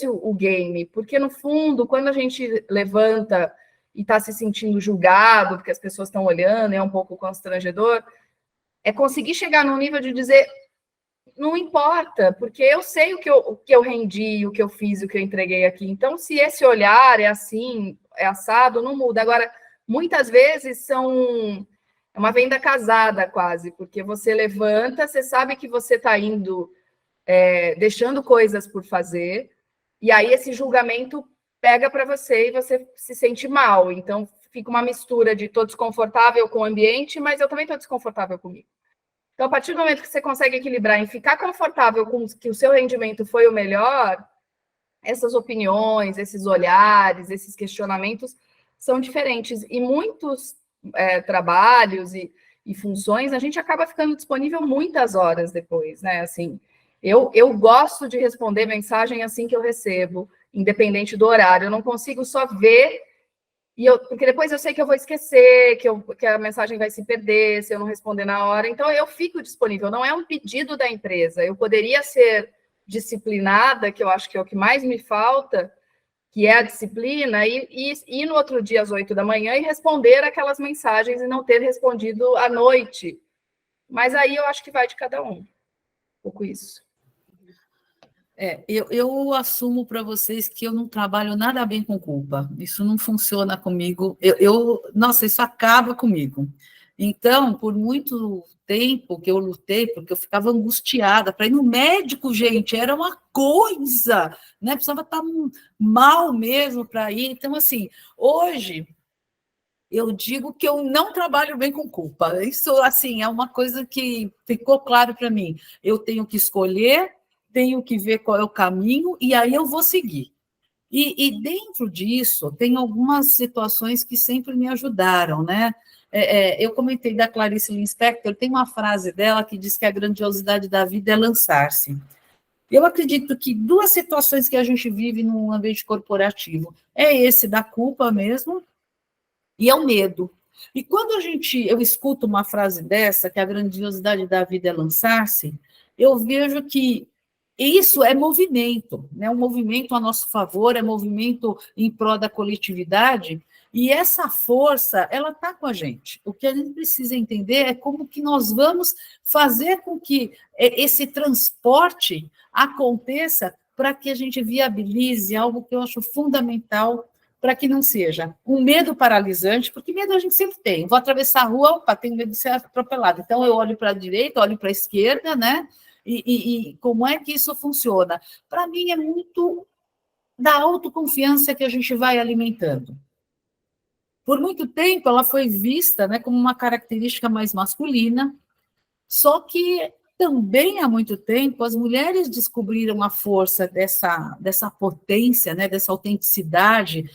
o game, porque no fundo, quando a gente levanta e está se sentindo julgado, porque as pessoas estão olhando, é um pouco constrangedor, é conseguir chegar num nível de dizer: não importa, porque eu sei o que eu rendi, o que eu fiz, o que eu entreguei aqui. Então, se esse olhar é assim, é assado, não muda. Agora, muitas vezes é uma venda casada quase, porque você levanta, você sabe que você está indo, deixando coisas por fazer, e aí esse julgamento pega para você e você se sente mal. Então, fica uma mistura de estou desconfortável com o ambiente, mas eu também estou desconfortável comigo. Então, a partir do momento que você consegue equilibrar em ficar confortável com que o seu rendimento foi o melhor, essas opiniões, esses olhares, esses questionamentos são diferentes. E muitos trabalhos e funções, a gente acaba ficando disponível muitas horas depois, né? Assim, eu gosto de responder mensagem assim que eu recebo, independente do horário. Eu não consigo só ver, porque depois eu sei que eu vou esquecer, que a mensagem vai se perder se eu não responder na hora. Então, eu fico disponível. Não é um pedido da empresa. Eu poderia ser disciplinada, que eu acho que é o que mais me falta, que é a disciplina, e no outro dia, às 8 da manhã, e responder aquelas mensagens e não ter respondido à noite. Mas aí eu acho que vai de cada um. Um pouco isso. Eu assumo para vocês que eu não trabalho nada bem com culpa. Isso não funciona comigo. Nossa, isso acaba comigo. Então, por muito tempo que eu lutei, porque eu ficava angustiada para ir no médico, gente, era uma coisa, né? Precisava estar mal mesmo para ir. Então, assim, hoje eu digo que eu não trabalho bem com culpa. Isso, assim, é uma coisa que ficou claro para mim. Eu tenho que escolher, tenho que ver qual é o caminho, e aí eu vou seguir. E dentro disso, tem algumas situações que sempre me ajudaram, né? Eu comentei da Clarice Lispector, tem uma frase dela que diz que a grandiosidade da vida é lançar-se. Eu acredito que 2 situações que a gente vive no ambiente corporativo é esse da culpa mesmo, e é o medo. E quando eu escuto uma frase dessa, que a grandiosidade da vida é lançar-se, eu vejo que isso é movimento, né? Um movimento a nosso favor, é movimento em prol da coletividade, e essa força, ela está com a gente. O que a gente precisa entender é como que nós vamos fazer com que esse transporte aconteça para que a gente viabilize algo que eu acho fundamental, para que não seja um medo paralisante, porque medo a gente sempre tem. Vou atravessar a rua, opa, tenho medo de ser atropelado. Então, eu olho para a direita, olho para a esquerda, né? E como é que isso funciona? Para mim, é muito da autoconfiança que a gente vai alimentando. Por muito tempo, ela foi vista, né, como uma característica mais masculina, só que também há muito tempo as mulheres descobriram a força dessa potência, né, dessa autenticidade,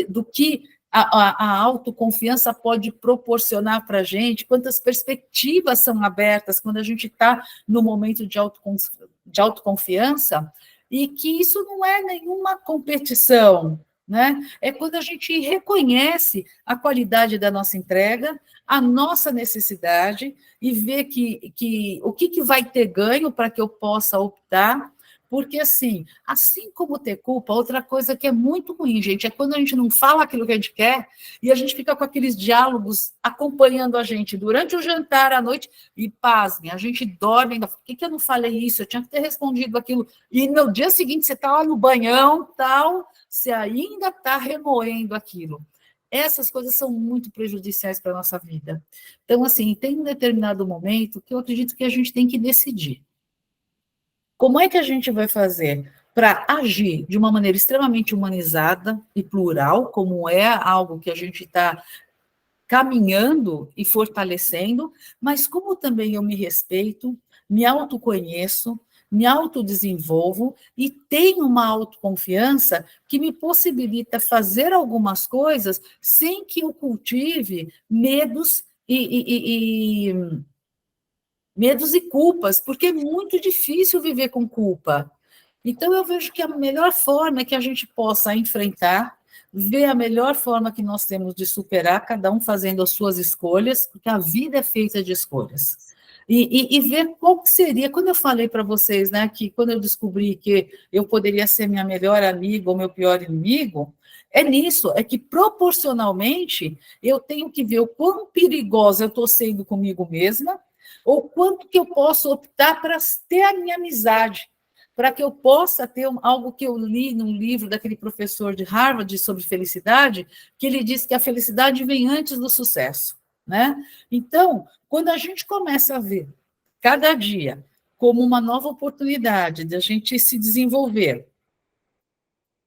do que a autoconfiança pode proporcionar para a gente, quantas perspectivas são abertas quando a gente está no momento de autoconfiança, e que isso não é nenhuma competição, né? É quando a gente reconhece a qualidade da nossa entrega, a nossa necessidade, e vê o que vai ter ganho para que eu possa optar. Porque, assim como ter culpa, outra coisa que é muito ruim, gente, é quando a gente não fala aquilo que a gente quer e a gente fica com aqueles diálogos acompanhando a gente durante o jantar, à noite, e pasmem, a gente dorme ainda. Por que eu não falei isso? Eu tinha que ter respondido aquilo. E no dia seguinte, você está lá no banhão, tal, você ainda está remoendo aquilo. Essas coisas são muito prejudiciais para a nossa vida. Então, assim, tem um determinado momento que eu acredito que a gente tem que decidir. Como é que a gente vai fazer para agir de uma maneira extremamente humanizada e plural, como é algo que a gente está caminhando e fortalecendo, mas como também eu me respeito, me autoconheço, me autodesenvolvo e tenho uma autoconfiança que me possibilita fazer algumas coisas sem que eu cultive medos medos e culpas, porque é muito difícil viver com culpa. Então, eu vejo que a melhor forma é que a gente possa enfrentar, ver a melhor forma que nós temos de superar, cada um fazendo as suas escolhas, porque a vida é feita de escolhas. E ver qual que seria, quando eu falei para vocês, né, que quando eu descobri que eu poderia ser minha melhor amiga ou meu pior inimigo, é nisso, é que proporcionalmente eu tenho que ver o quão perigosa eu estou sendo comigo mesma, ou quanto que eu posso optar para ter a minha amizade, para que eu possa ter algo que eu li num livro daquele professor de Harvard sobre felicidade, que ele diz que a felicidade vem antes do sucesso, né? Então, quando a gente começa a ver cada dia como uma nova oportunidade de a gente se desenvolver,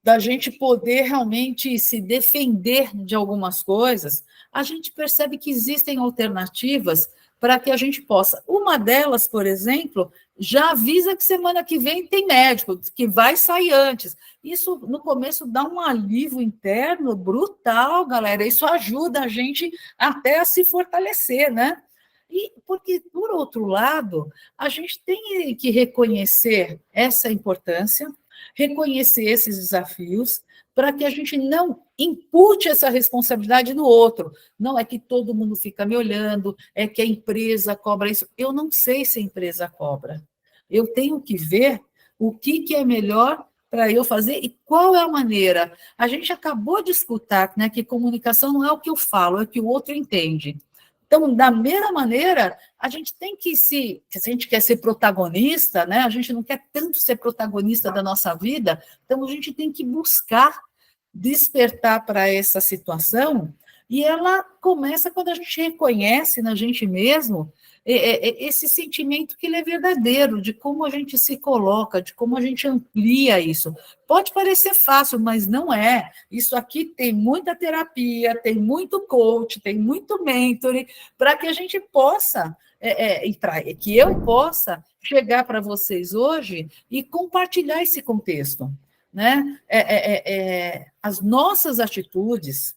da gente poder realmente se defender de algumas coisas, a gente percebe que existem alternativas para que a gente possa. Uma delas, por exemplo, já avisa que semana que vem tem médico, que vai sair antes. Isso, no começo, dá um alívio interno brutal, galera. Isso ajuda a gente até a se fortalecer, né? E porque, por outro lado, a gente tem que reconhecer essa importância, reconhecer esses desafios, para que a gente não impute essa responsabilidade no outro. Não é que todo mundo fica me olhando, é que a empresa cobra isso. Eu não sei se a empresa cobra. Eu tenho que ver o que é melhor para eu fazer e qual é a maneira. A gente acabou de escutar, né, que comunicação não é o que eu falo, é o que o outro entende. Então, da mesma maneira, a gente tem que se a gente quer ser protagonista, né? A gente não quer tanto ser protagonista da nossa vida, então a gente tem que buscar despertar para essa situação, e ela começa quando a gente reconhece na gente mesmo esse sentimento que ele é verdadeiro, de como a gente se coloca, de como a gente amplia isso. Pode parecer fácil, mas não é. Isso aqui tem muita terapia, tem muito coach, tem muito mentoring, para que a gente possa, que eu possa chegar para vocês hoje e compartilhar esse contexto, né? As nossas atitudes,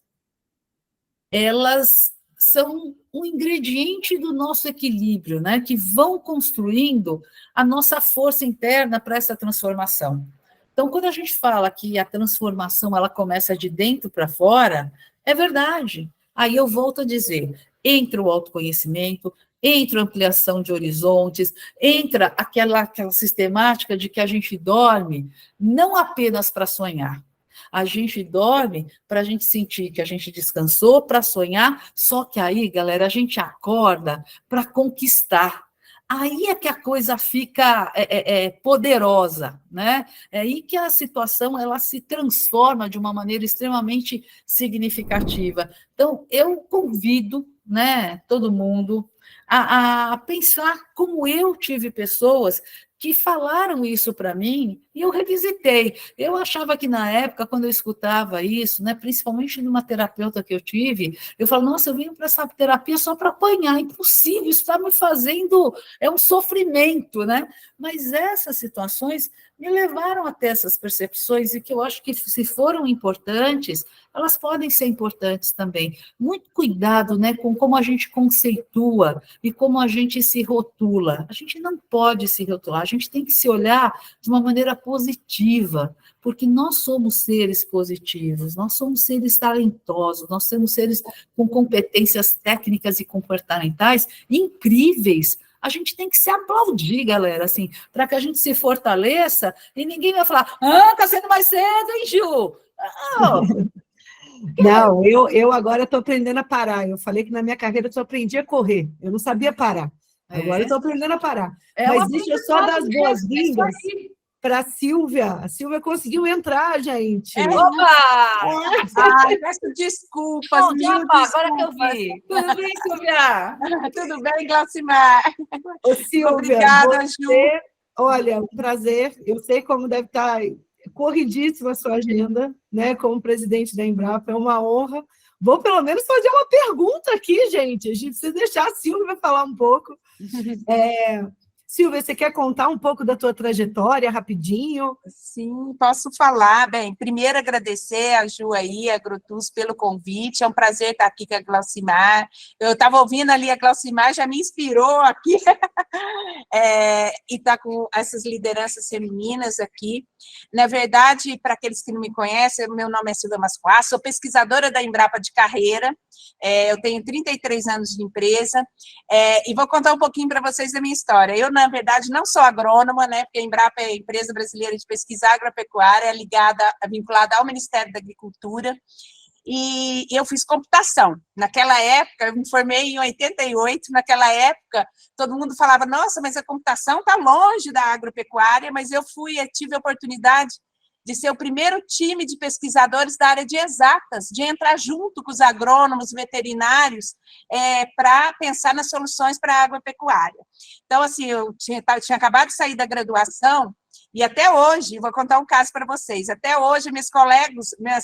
elas são um ingrediente do nosso equilíbrio, né? Que vão construindo a nossa força interna para essa transformação. Então, quando a gente fala que a transformação ela começa de dentro para fora, é verdade. Aí eu volto a dizer, entra o autoconhecimento, entra a ampliação de horizontes, entra aquela sistemática de que a gente dorme não apenas para sonhar. A gente dorme para a gente sentir que a gente descansou, para sonhar, só que aí, galera, a gente acorda para conquistar. Aí é que a coisa fica poderosa, né? É aí que a situação ela se transforma de uma maneira extremamente significativa. Então, eu convido, né, todo mundo a pensar como eu tive pessoas que falaram isso para mim e eu revisitei. Eu achava que na época, quando eu escutava isso, né, principalmente numa terapeuta que eu tive, eu falo, nossa, eu vim para essa terapia só para apanhar, impossível, isso está me fazendo, é um sofrimento, né? Mas essas situações me levaram até essas percepções e que eu acho que, se foram importantes, elas podem ser importantes também. Muito cuidado, né, com como a gente conceitua e como a gente se rotula. A gente não pode se rotular, a gente tem que se olhar de uma maneira positiva, porque nós somos seres positivos, nós somos seres talentosos, nós somos seres com competências técnicas e comportamentais incríveis. A gente tem que se aplaudir, galera, assim, para que a gente se fortaleça e ninguém vai falar, tá sendo mais cedo, hein, Ju? Não, eu agora estou aprendendo a parar. Eu falei que na minha carreira eu só aprendi a correr, eu não sabia parar. Agora eu estou aprendendo a parar. Mas deixa eu só dar as boas-vindas para a Silvia. A Silvia conseguiu entrar, gente. Opa! Peço desculpas. Agora que eu vi. Tudo bem, Silvia? Tudo bem, Glaucimar? Ô, Silvia, obrigada, Ju. Olha, um prazer. Eu sei como deve estar corridíssima a sua agenda, né? Como presidente da Embrapa, é uma honra. Vou pelo menos fazer uma pergunta aqui, gente. A gente precisa deixar a Silvia falar um pouco. Silvia, você quer contar um pouco da tua trajetória, rapidinho? Sim, posso falar. Bem, primeiro agradecer a Ju aí, a Agrotus, pelo convite. É um prazer estar aqui com a Glaucimar. Eu estava ouvindo ali a Glaucimar, já me inspirou aqui. E estar com essas lideranças femininas aqui. Na verdade, para aqueles que não me conhecem, meu nome é Silvia Mascoá, sou pesquisadora da Embrapa de carreira. Eu tenho 33 anos de empresa. E vou contar um pouquinho para vocês da minha história. Eu, na verdade, não sou agrônoma, né? Porque a Embrapa é a empresa brasileira de pesquisa agropecuária, vinculada ao Ministério da Agricultura, e eu fiz computação. Naquela época, eu me formei em 88, naquela época, todo mundo falava, nossa, mas a computação está longe da agropecuária, mas eu tive a oportunidade de ser o primeiro time de pesquisadores da área de exatas, de entrar junto com os agrônomos, veterinários, para pensar nas soluções para a agropecuária. Então, assim, eu tinha acabado de sair da graduação, e até hoje, vou contar um caso para vocês, até hoje minhas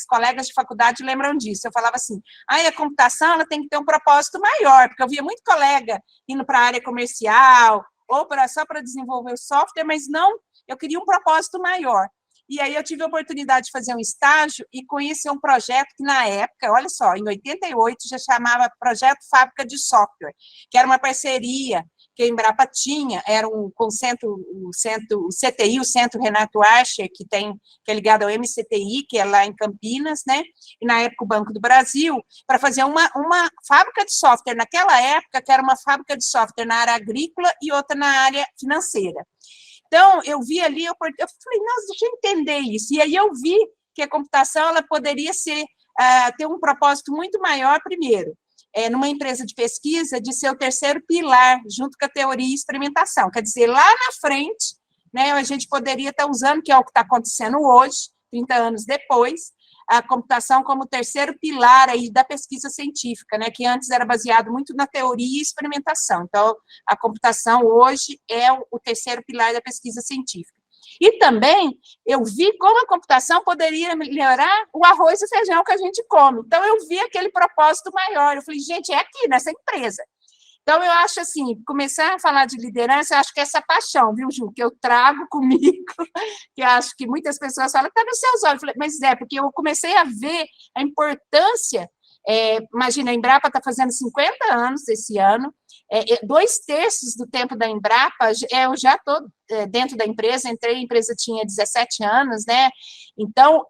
colegas de faculdade lembram disso. Eu falava assim, a computação ela tem que ter um propósito maior, porque eu via muito colega indo para a área comercial, ou só para desenvolver o software, mas não, eu queria um propósito maior. E aí eu tive a oportunidade de fazer um estágio e conhecer um projeto que, na época, olha só, em 88, já chamava Projeto Fábrica de Software, que era uma parceria que a Embrapa tinha, era o CTI, o Centro Renato Archer, que é ligado ao MCTI, que é lá em Campinas, né? E, na época, o Banco do Brasil, para fazer uma fábrica de software, naquela época, que era uma fábrica de software na área agrícola e outra na área financeira. Então, eu vi ali, eu falei, nossa, deixa eu entender isso. E aí eu vi que a computação ela poderia ter um propósito muito maior, primeiro, numa empresa de pesquisa, de ser o terceiro pilar, junto com a teoria e experimentação. Quer dizer, lá na frente, né, a gente poderia estar usando, que é o que está acontecendo hoje, 30 anos depois, a computação como terceiro pilar aí da pesquisa científica, né, que antes era baseado muito na teoria e experimentação. Então, a computação hoje é o terceiro pilar da pesquisa científica. E também eu vi como a computação poderia melhorar o arroz e feijão que a gente come. Então, eu vi aquele propósito maior. Eu falei, gente, é aqui, nessa empresa. Então, eu acho assim, começar a falar de liderança, eu acho que essa paixão, viu, Ju, que eu trago comigo, que eu acho que muitas pessoas falam, está nos seus olhos. Eu falei, mas porque eu comecei a ver a importância, imagina, a Embrapa está fazendo 50 anos esse ano, 2/3 do tempo da Embrapa, eu já estou dentro da empresa, entrei, a empresa tinha 17 anos, né? Então,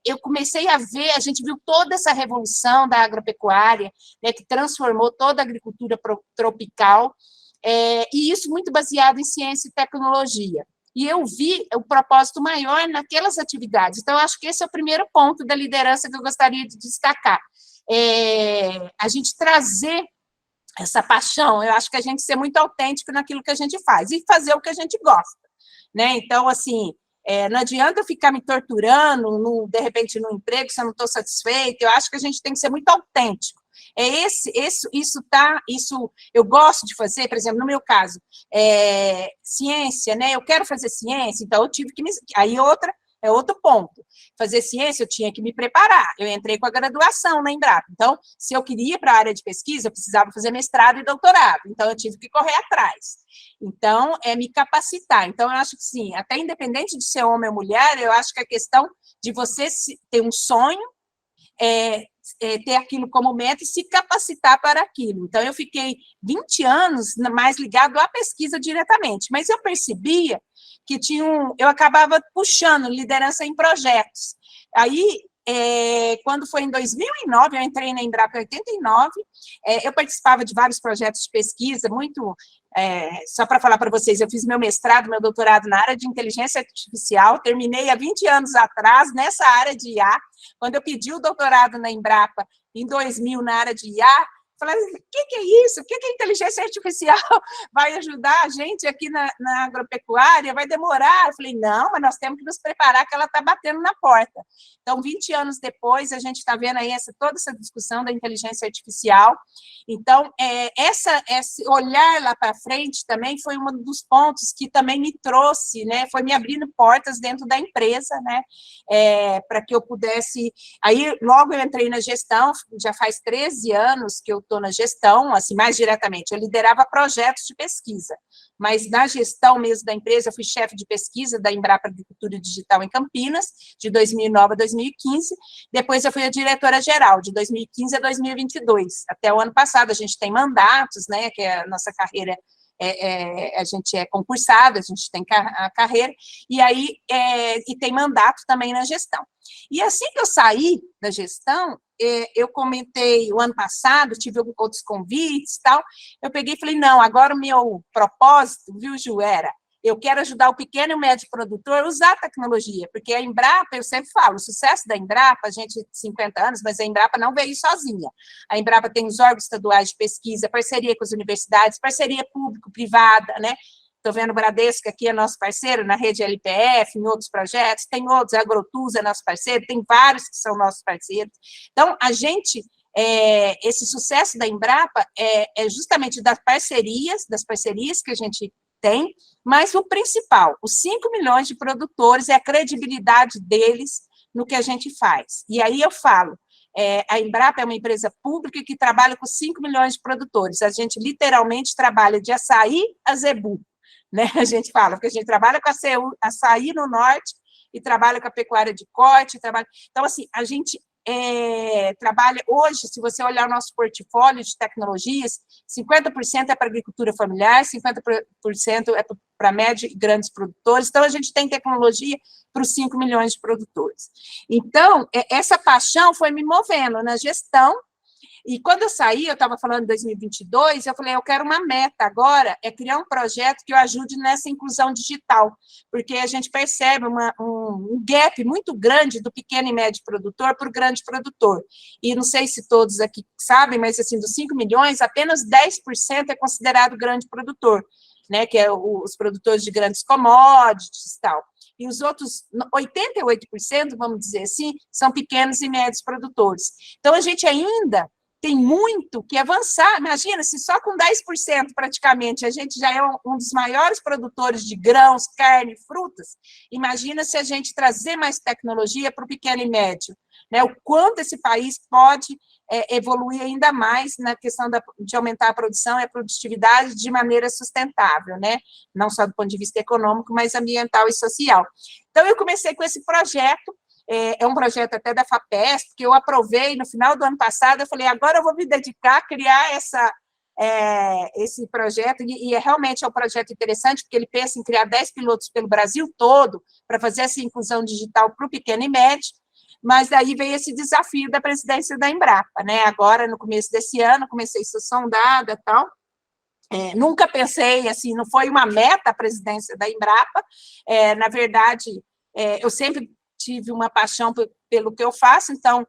eu comecei a ver, a gente viu toda essa revolução da agropecuária, né, que transformou toda a agricultura tropical, e isso muito baseado em ciência e tecnologia. E eu vi o propósito maior naquelas atividades. Então, eu acho que esse é o primeiro ponto da liderança que eu gostaria de destacar. A gente trazer essa paixão, eu acho que a gente ser muito autêntico naquilo que a gente faz e fazer o que a gente gosta, né? Então, assim, não adianta eu ficar me torturando, de repente, no emprego, se eu não estou satisfeita, eu acho que a gente tem que ser muito autêntico. Isso eu gosto de fazer, por exemplo, no meu caso, ciência, né? Eu quero fazer ciência, então eu tive que aí outra, é outro ponto. Fazer ciência, eu tinha que me preparar. Eu entrei com a graduação na Embrapa. Então, se eu queria ir para a área de pesquisa, eu precisava fazer mestrado e doutorado. Então, eu tive que correr atrás. Então, é me capacitar. Então, eu acho que, sim, até independente de ser homem ou mulher, eu acho que a questão de você ter um sonho, ter aquilo como meta e se capacitar para aquilo. Então, eu fiquei 20 anos mais ligado à pesquisa diretamente, mas eu percebia que eu acabava puxando liderança em projetos. Aí, quando foi em 2009, eu entrei na Embrapa em 89, eu participava de vários projetos de pesquisa, só para falar para vocês, eu fiz meu mestrado, meu doutorado na área de inteligência artificial, terminei há 20 anos atrás, nessa área de IA, quando eu pedi o doutorado na Embrapa, em 2000, na área de IA, falei, o que é isso? O que a inteligência artificial vai ajudar a gente aqui na agropecuária? Vai demorar? Eu falei, não, mas nós temos que nos preparar que ela está batendo na porta. Então, 20 anos depois, a gente está vendo aí toda essa discussão da inteligência artificial. Então, esse olhar lá para frente também foi um dos pontos que também me trouxe, né? Foi me abrindo portas dentro da empresa, né? Para que eu pudesse... Aí, logo eu entrei na gestão, já faz 13 anos que eu estou na gestão, assim, mais diretamente. Eu liderava projetos de pesquisa, mas na gestão mesmo da empresa, eu fui chefe de pesquisa da Embrapa Agricultura Digital em Campinas, de 2009 a 2015. Depois eu fui a diretora-geral, de 2015 a 2022. Até o ano passado, a gente tem mandatos, né, que a nossa carreira, a gente é concursado, a gente tem a carreira, e aí e tem mandato também na gestão. E assim que eu saí da gestão, eu comentei o ano passado, tive outros convites e tal, eu peguei e falei, não, agora o meu propósito, viu, Ju, eu quero ajudar o pequeno e o médio produtor a usar a tecnologia, porque a Embrapa, eu sempre falo, o sucesso da Embrapa, a gente tem 50 anos, mas a Embrapa não veio sozinha. A Embrapa tem os órgãos estaduais de pesquisa, parceria com as universidades, parceria público-privada, né? Estou vendo o Bradesco aqui, é nosso parceiro, na rede LPF, em outros projetos, tem outros, a Agrotus é nosso parceiro, tem vários que são nossos parceiros. Então, a gente, esse sucesso da Embrapa é justamente das parcerias que a gente tem, mas o principal, os 5 milhões de produtores é a credibilidade deles no que a gente faz. E aí eu falo, a Embrapa é uma empresa pública que trabalha com 5 milhões de produtores. A gente literalmente trabalha de açaí a zebu, né? A gente fala, porque a gente trabalha com açaí no norte e trabalha com a pecuária de corte. Então, assim, a gente trabalha hoje, se você olhar o nosso portfólio de tecnologias, 50% é para agricultura familiar, 50% é para médios e grandes produtores. Então, a gente tem tecnologia para os 5 milhões de produtores. Então, essa paixão foi me movendo na gestão. E quando eu saí, eu estava falando em 2022, eu falei, eu quero uma meta agora, criar um projeto que eu ajude nessa inclusão digital, porque a gente percebe um gap muito grande do pequeno e médio produtor para o grande produtor. E não sei se todos aqui sabem, mas assim, dos 5 milhões, apenas 10% é considerado grande produtor, né, que é os produtores de grandes commodities e tal. E os outros 88%, vamos dizer assim, são pequenos e médios produtores. Então, a gente ainda tem muito que avançar. Imagina, se só com 10% praticamente a gente já é um dos maiores produtores de grãos, carne, frutas, imagina se a gente trazer mais tecnologia para o pequeno e médio, né? O quanto esse país pode evoluir ainda mais na questão de aumentar a produção e a produtividade de maneira sustentável, né? Não só do ponto de vista econômico, mas ambiental e social. Então, eu comecei com esse projeto, é um projeto até da FAPESP, que eu aprovei no final do ano passado, eu falei, agora eu vou me dedicar a criar esse projeto, e realmente é um projeto interessante, porque ele pensa em criar 10 pilotos pelo Brasil todo, para fazer essa inclusão digital para o pequeno e médio, mas daí veio esse desafio da presidência da Embrapa, né? Agora, no começo desse ano, comecei a ser sondada e tal, nunca pensei, assim, não foi uma meta a presidência da Embrapa, na verdade, eu sempre tive uma paixão pelo que eu faço, então,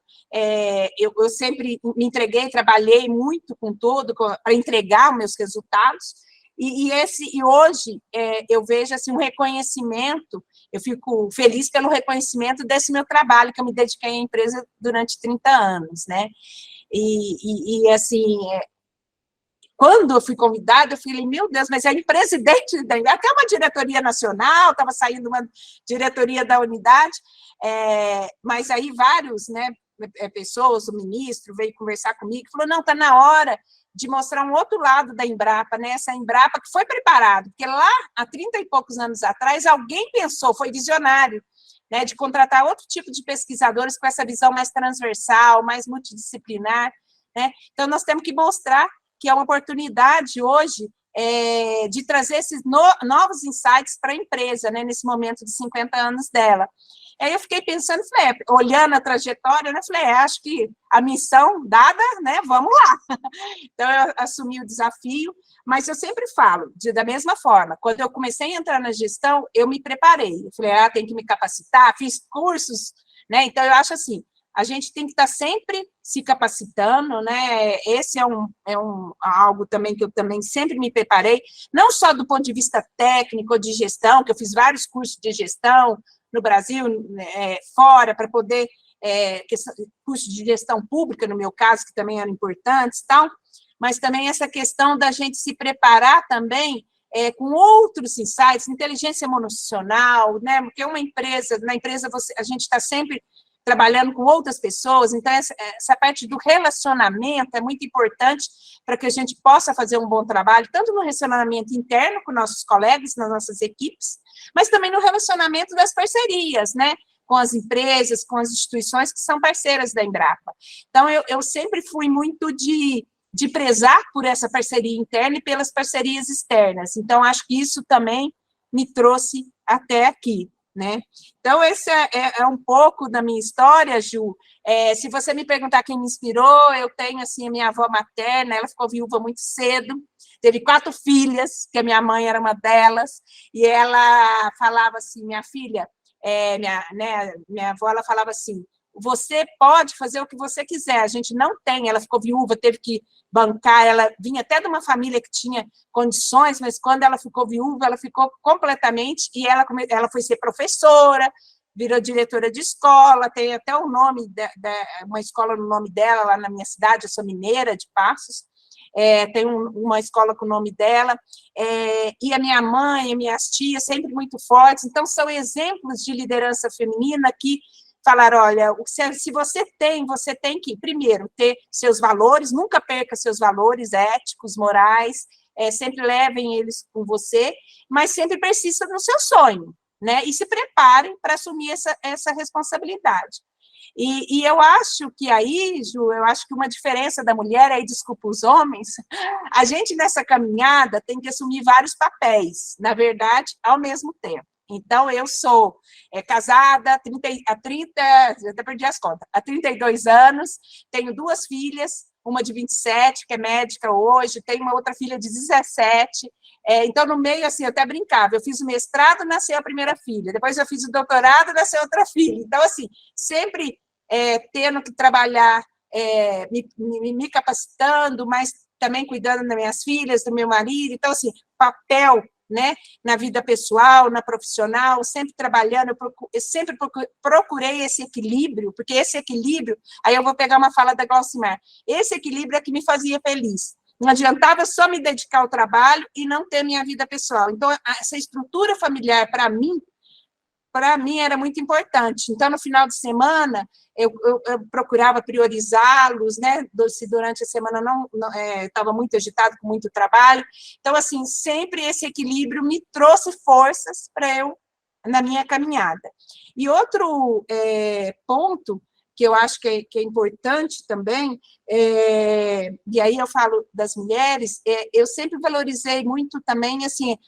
eu sempre me entreguei, trabalhei muito com tudo, para entregar meus resultados, e hoje eu vejo assim, um reconhecimento, eu fico feliz pelo reconhecimento desse meu trabalho, que eu me dediquei à empresa durante 30 anos, né? E assim, quando eu fui convidada, eu falei, meu Deus, mas é presidente, até uma diretoria nacional, estava saindo uma diretoria da unidade, mas aí vários, né, pessoas, o ministro veio conversar comigo, falou, não, está na hora de mostrar um outro lado da Embrapa, né, essa Embrapa que foi preparado, porque lá, há 30 e poucos anos atrás, alguém pensou, foi visionário, né, de contratar outro tipo de pesquisadores com essa visão mais transversal, mais multidisciplinar, né? Então, nós temos que mostrar que é uma oportunidade hoje de trazer esses novos insights para a empresa, né, nesse momento de 50 anos dela. Aí eu fiquei pensando, falei, olhando a trajetória, né, falei, acho que a missão dada, né, vamos lá. Então, eu assumi o desafio, mas eu sempre falo, da mesma forma, quando eu comecei a entrar na gestão, eu me preparei. Eu falei, tem que me capacitar, fiz cursos, né, então eu acho assim, a gente tem que estar sempre se capacitando, né? Esse é algo também que eu também sempre me preparei, não só do ponto de vista técnico, de gestão, que eu fiz vários cursos de gestão no Brasil, fora, para poder, cursos de gestão pública, no meu caso, que também eram importantes, tal, mas também essa questão da gente se preparar também com outros insights, inteligência emocional, né? Porque na empresa a gente está sempre trabalhando com outras pessoas, então essa parte do relacionamento é muito importante para que a gente possa fazer um bom trabalho, tanto no relacionamento interno com nossos colegas, nas nossas equipes, mas também no relacionamento das parcerias, né, com as empresas, com as instituições que são parceiras da Embrapa. Então, eu sempre fui muito de prezar por essa parceria interna e pelas parcerias externas, então, acho que isso também me trouxe até aqui, né? Então, esse é um pouco da minha história, Ju. Se você me perguntar quem me inspirou, eu tenho, assim, a minha avó materna, ela ficou viúva muito cedo, teve 4 filhas, que a minha mãe era uma delas, e ela falava assim, minha filha, minha avó, ela falava assim, você pode fazer o que você quiser, a gente não tem, ela ficou viúva, teve que bancar, ela vinha até de uma família que tinha condições, mas quando ela ficou viúva, ela ficou completamente, e ela foi ser professora, virou diretora de escola, tem até o nome, uma escola no nome dela, lá na minha cidade, eu sou mineira, de Passos, tem uma escola com o nome dela, e a minha mãe, e minhas tias, sempre muito fortes, então são exemplos de liderança feminina que falaram, olha, se você tem que, primeiro, ter seus valores, nunca perca seus valores éticos, morais, sempre levem eles com você, mas sempre persista no seu sonho, né, e se preparem para assumir essa responsabilidade. E eu acho que aí, Ju, eu acho que uma diferença da mulher, aí desculpa os homens, a gente nessa caminhada tem que assumir vários papéis, na verdade, ao mesmo tempo. Então, eu sou casada até perdi as contas, há 32 anos, tenho 2 filhas, uma de 27, que é médica hoje, tenho uma outra filha de 17, então, no meio, assim, eu até brincava, eu fiz o mestrado, nasceu a primeira filha, depois eu fiz o doutorado, nasceu outra filha. Então, assim, sempre tendo que trabalhar, me capacitando, mas também cuidando das minhas filhas, do meu marido, então, assim, papel, né, na vida pessoal, na profissional, sempre trabalhando, eu sempre procurei esse equilíbrio, porque esse equilíbrio, aí eu vou pegar uma fala da Glaucimar, esse equilíbrio é que me fazia feliz. Não adiantava só me dedicar ao trabalho e não ter minha vida pessoal. Então, essa estrutura familiar, para mim era muito importante. Então, no final de semana, eu procurava priorizá-los, né? Se durante a semana não estava muito agitado, com muito trabalho. Então, assim, sempre esse equilíbrio me trouxe forças para eu, na minha caminhada. E outro ponto que eu acho que é importante também, e aí eu falo das mulheres, eu sempre valorizei muito também, assim,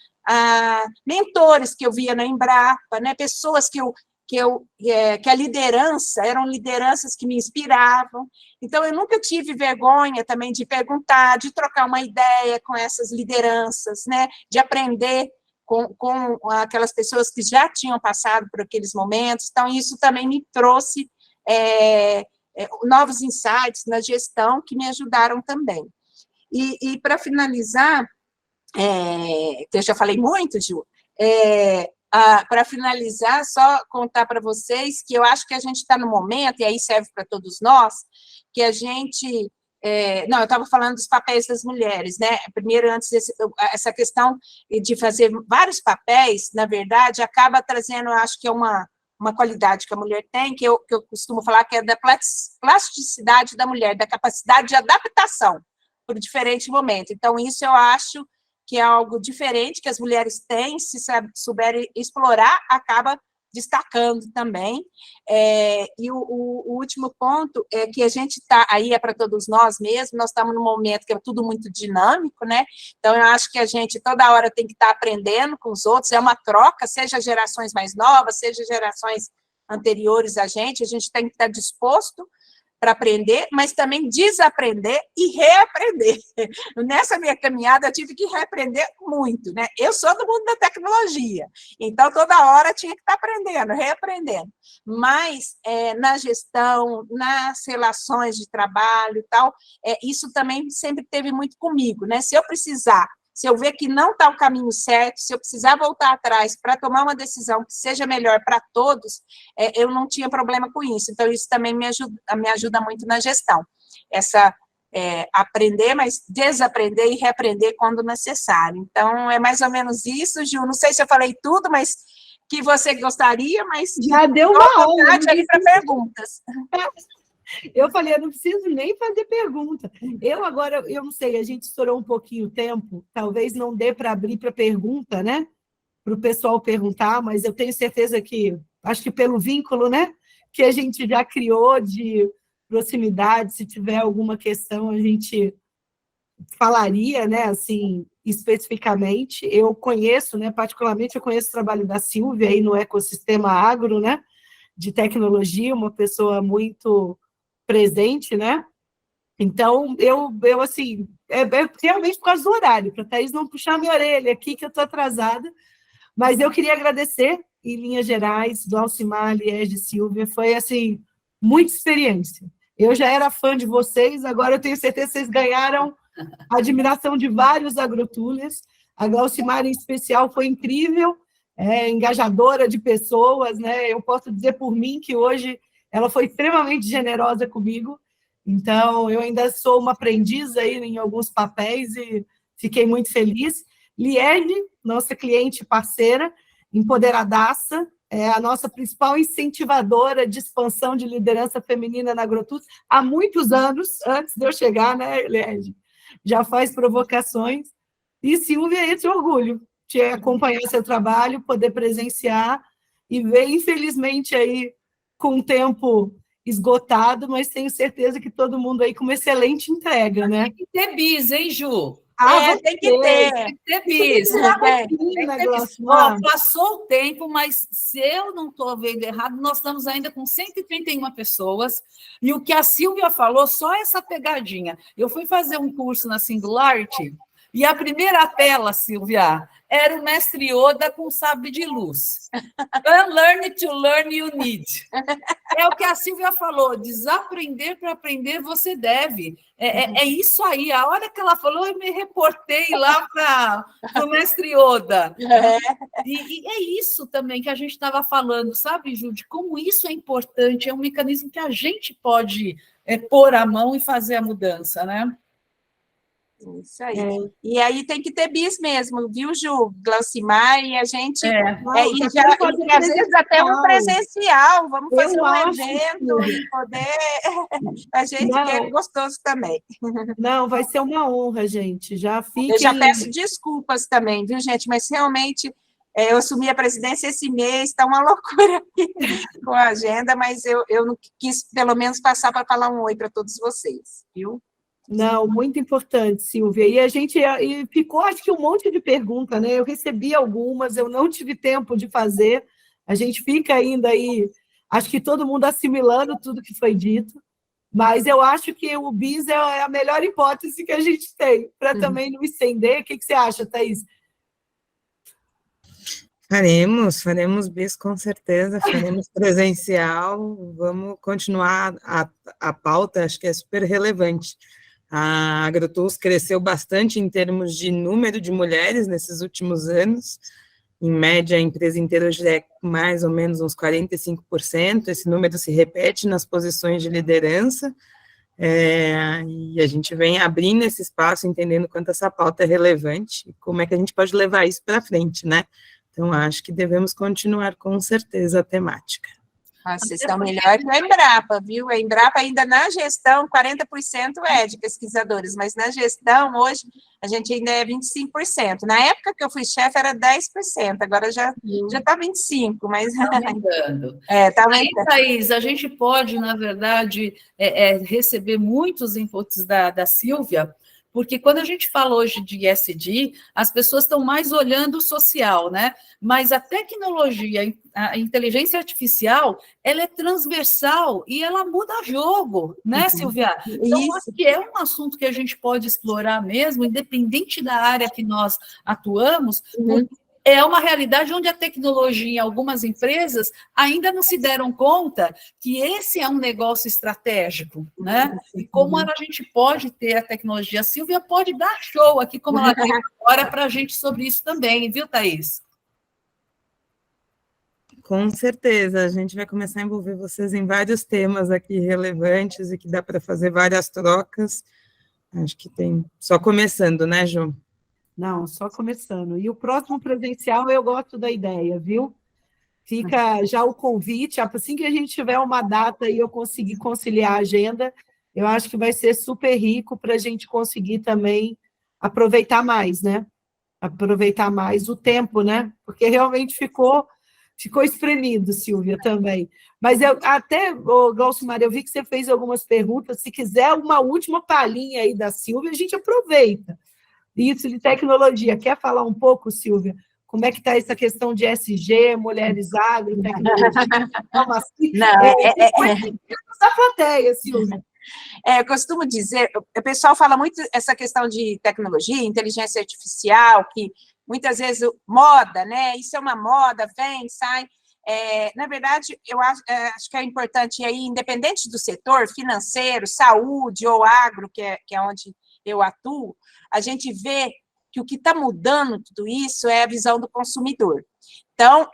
mentores que eu via na Embrapa, né, pessoas que a liderança, eram lideranças que me inspiravam, então eu nunca tive vergonha também de perguntar, de trocar uma ideia com essas lideranças, né, de aprender com aquelas pessoas que já tinham passado por aqueles momentos, então isso também me trouxe novos insights na gestão que me ajudaram também. E para finalizar, que eu já falei muito, Ju, para finalizar, só contar para vocês que eu acho que a gente está no momento, e aí serve para todos nós, que a gente Não, eu estava falando dos papéis das mulheres, né? Primeiro, antes essa questão de fazer vários papéis, na verdade, acaba trazendo, acho que é uma qualidade que a mulher tem, que eu costumo falar que é da plasticidade da mulher, da capacidade de adaptação para diferentes momentos. Então, isso eu acho que é algo diferente que as mulheres têm, se souberem explorar, acaba destacando também. E o último ponto é que a gente está, aí é para todos nós mesmos, nós estamos num momento que é tudo muito dinâmico, né? Então, eu acho que a gente toda hora tem que estar aprendendo com os outros, é uma troca, seja gerações mais novas, seja gerações anteriores a gente tem que estar disposto para aprender, mas também desaprender e reaprender. Nessa minha caminhada, eu tive que reaprender muito, né? Eu sou do mundo da tecnologia, então toda hora tinha que estar aprendendo, reaprendendo. Mas na gestão, nas relações de trabalho e tal, isso também sempre teve muito comigo, né? Se eu ver que não está o caminho certo, se eu precisar voltar atrás para tomar uma decisão que seja melhor para todos, eu não tinha problema com isso. Então, isso também me ajuda muito na gestão. Aprender, mas desaprender e reaprender quando necessário. Então, é mais ou menos isso, Ju. Não sei se eu falei tudo, mas que você gostaria, mas... Já deu uma aula. Ali para perguntas. Eu falei, eu não preciso nem fazer pergunta. Eu não sei, a gente estourou um pouquinho o tempo, talvez não dê para abrir para pergunta, né? Para o pessoal perguntar, mas eu tenho certeza que, acho que pelo vínculo, né? Que a gente já criou de proximidade, se tiver alguma questão, a gente falaria, né? Assim, especificamente. Eu conheço, né? Particularmente, eu conheço o trabalho da Silvia aí no ecossistema agro, né? De tecnologia, uma pessoa muito presente, né? Então, eu assim, realmente por causa do horário, para a Thaís não puxar minha orelha aqui, que eu estou atrasada, mas eu queria agradecer, em linhas gerais, do Alcimar, Liege, Silvia, foi, assim, muita experiência. Eu já era fã de vocês, agora eu tenho certeza que vocês ganharam a admiração de vários agrotoolers. A Glaucimar, em especial, foi incrível, engajadora de pessoas, né? Eu posso dizer por mim que hoje ela foi extremamente generosa comigo, então eu ainda sou uma aprendiz aí em alguns papéis e fiquei muito feliz. Liege, nossa cliente parceira, empoderadaça, é a nossa principal incentivadora de expansão de liderança feminina na Agrotus há muitos anos, antes de eu chegar, né, Liege? Já faz provocações. E Silvia, esse orgulho de acompanhar seu trabalho, poder presenciar e ver, infelizmente, aí com o tempo esgotado, mas tenho certeza que todo mundo aí com uma excelente entrega, né? Tem que ter bis, hein, Ju? Tem que ter. Tem que ter bis. Passou o tempo, mas se eu não estou vendo errado, nós estamos ainda com 131 pessoas, e o que a Silvia falou, só essa pegadinha. Eu fui fazer um curso na Singularity, e a primeira tela, Silvia, era o mestre Yoda com sabre de luz. Unlearn to learn you need. É o que a Silvia falou, desaprender para aprender você deve. É isso aí. A hora que ela falou, eu me reportei lá para o mestre Yoda. E é isso também que a gente estava falando, sabe, Ju, de como isso é importante, é um mecanismo que a gente pode pôr a mão e fazer a mudança, né? Isso aí. E aí tem que ter bis mesmo, viu, Ju? Glaucimar, e a gente... às vezes até um presencial, vamos fazer um evento e poder... A gente quer gostoso também. Não, vai ser uma honra, gente. Eu já peço desculpas também, viu, gente? Mas realmente... eu assumi a presidência esse mês, está uma loucura aqui com a agenda, mas eu não quis, pelo menos, passar para falar um oi para todos vocês, viu? Não, muito importante, Silvia. E ficou, acho que, um monte de pergunta, né? Eu recebi algumas, eu não tive tempo de fazer. A gente fica ainda aí, acho que todo mundo assimilando tudo que foi dito, mas eu acho que o BIS é a melhor hipótese que a gente tem, para também não estender. O que você acha, Thaís? Faremos BIS com certeza, faremos presencial, vamos continuar a pauta, acho que é super relevante. A Agrotus cresceu bastante em termos de número de mulheres nesses últimos anos, em média a empresa inteira hoje é mais ou menos uns 45%, esse número se repete nas posições de liderança, E a gente vem abrindo esse espaço, entendendo quanto essa pauta é relevante, e como é que a gente pode levar isso para frente, né? Então, acho que devemos continuar com certeza a temática. Vocês estão melhor que a Embrapa, viu? A Embrapa ainda na gestão, 40% é de pesquisadores, mas na gestão, hoje, a gente ainda é 25%. Na época que eu fui chefe, era 10%, agora já está 25%, mas... Está aumentando. Tá Aí, aumentando. Thaís, a gente pode, na verdade, receber muitos inputs da Sílvia, porque quando a gente fala hoje de ESG, as pessoas estão mais olhando o social, né? Mas a tecnologia, a inteligência artificial, ela é transversal e ela muda jogo, né, Sílvia? Então, acho que é um assunto que a gente pode explorar mesmo, independente da área que nós atuamos, porque é uma realidade onde a tecnologia, em algumas empresas, ainda não se deram conta que esse é um negócio estratégico, né? E como a gente pode ter a tecnologia. A Sílvia pode dar show aqui, como ela tem agora, para a gente sobre isso também, viu, Thaís? Com certeza, a gente vai começar a envolver vocês em vários temas aqui relevantes e que dá para fazer várias trocas. Acho que tem só começando, né, Ju? Não, só começando. E o próximo presencial eu gosto da ideia, viu? Fica já o convite, assim que a gente tiver uma data e eu conseguir conciliar a agenda, eu acho que vai ser super rico para a gente conseguir também aproveitar mais, né? Aproveitar mais o tempo, né? Porque realmente ficou espremido, Silvia, também. Mas eu até, Glaucimar, eu vi que você fez algumas perguntas, se quiser uma última palhinha aí da Silvia, a gente aproveita. Isso de tecnologia. Quer falar um pouco, Silvia? Como é que está essa questão de SG, mulheres agro, tecnologia? Essa plateia, Silvia. Eu costumo dizer, o pessoal fala muito essa questão de tecnologia, inteligência artificial, que muitas vezes moda, né? Isso é uma moda, vem, sai. Na verdade, eu acho que é importante aí, independente do setor financeiro, saúde ou agro, que é onde eu atuo, a gente vê que o que está mudando tudo isso é a visão do consumidor. Então,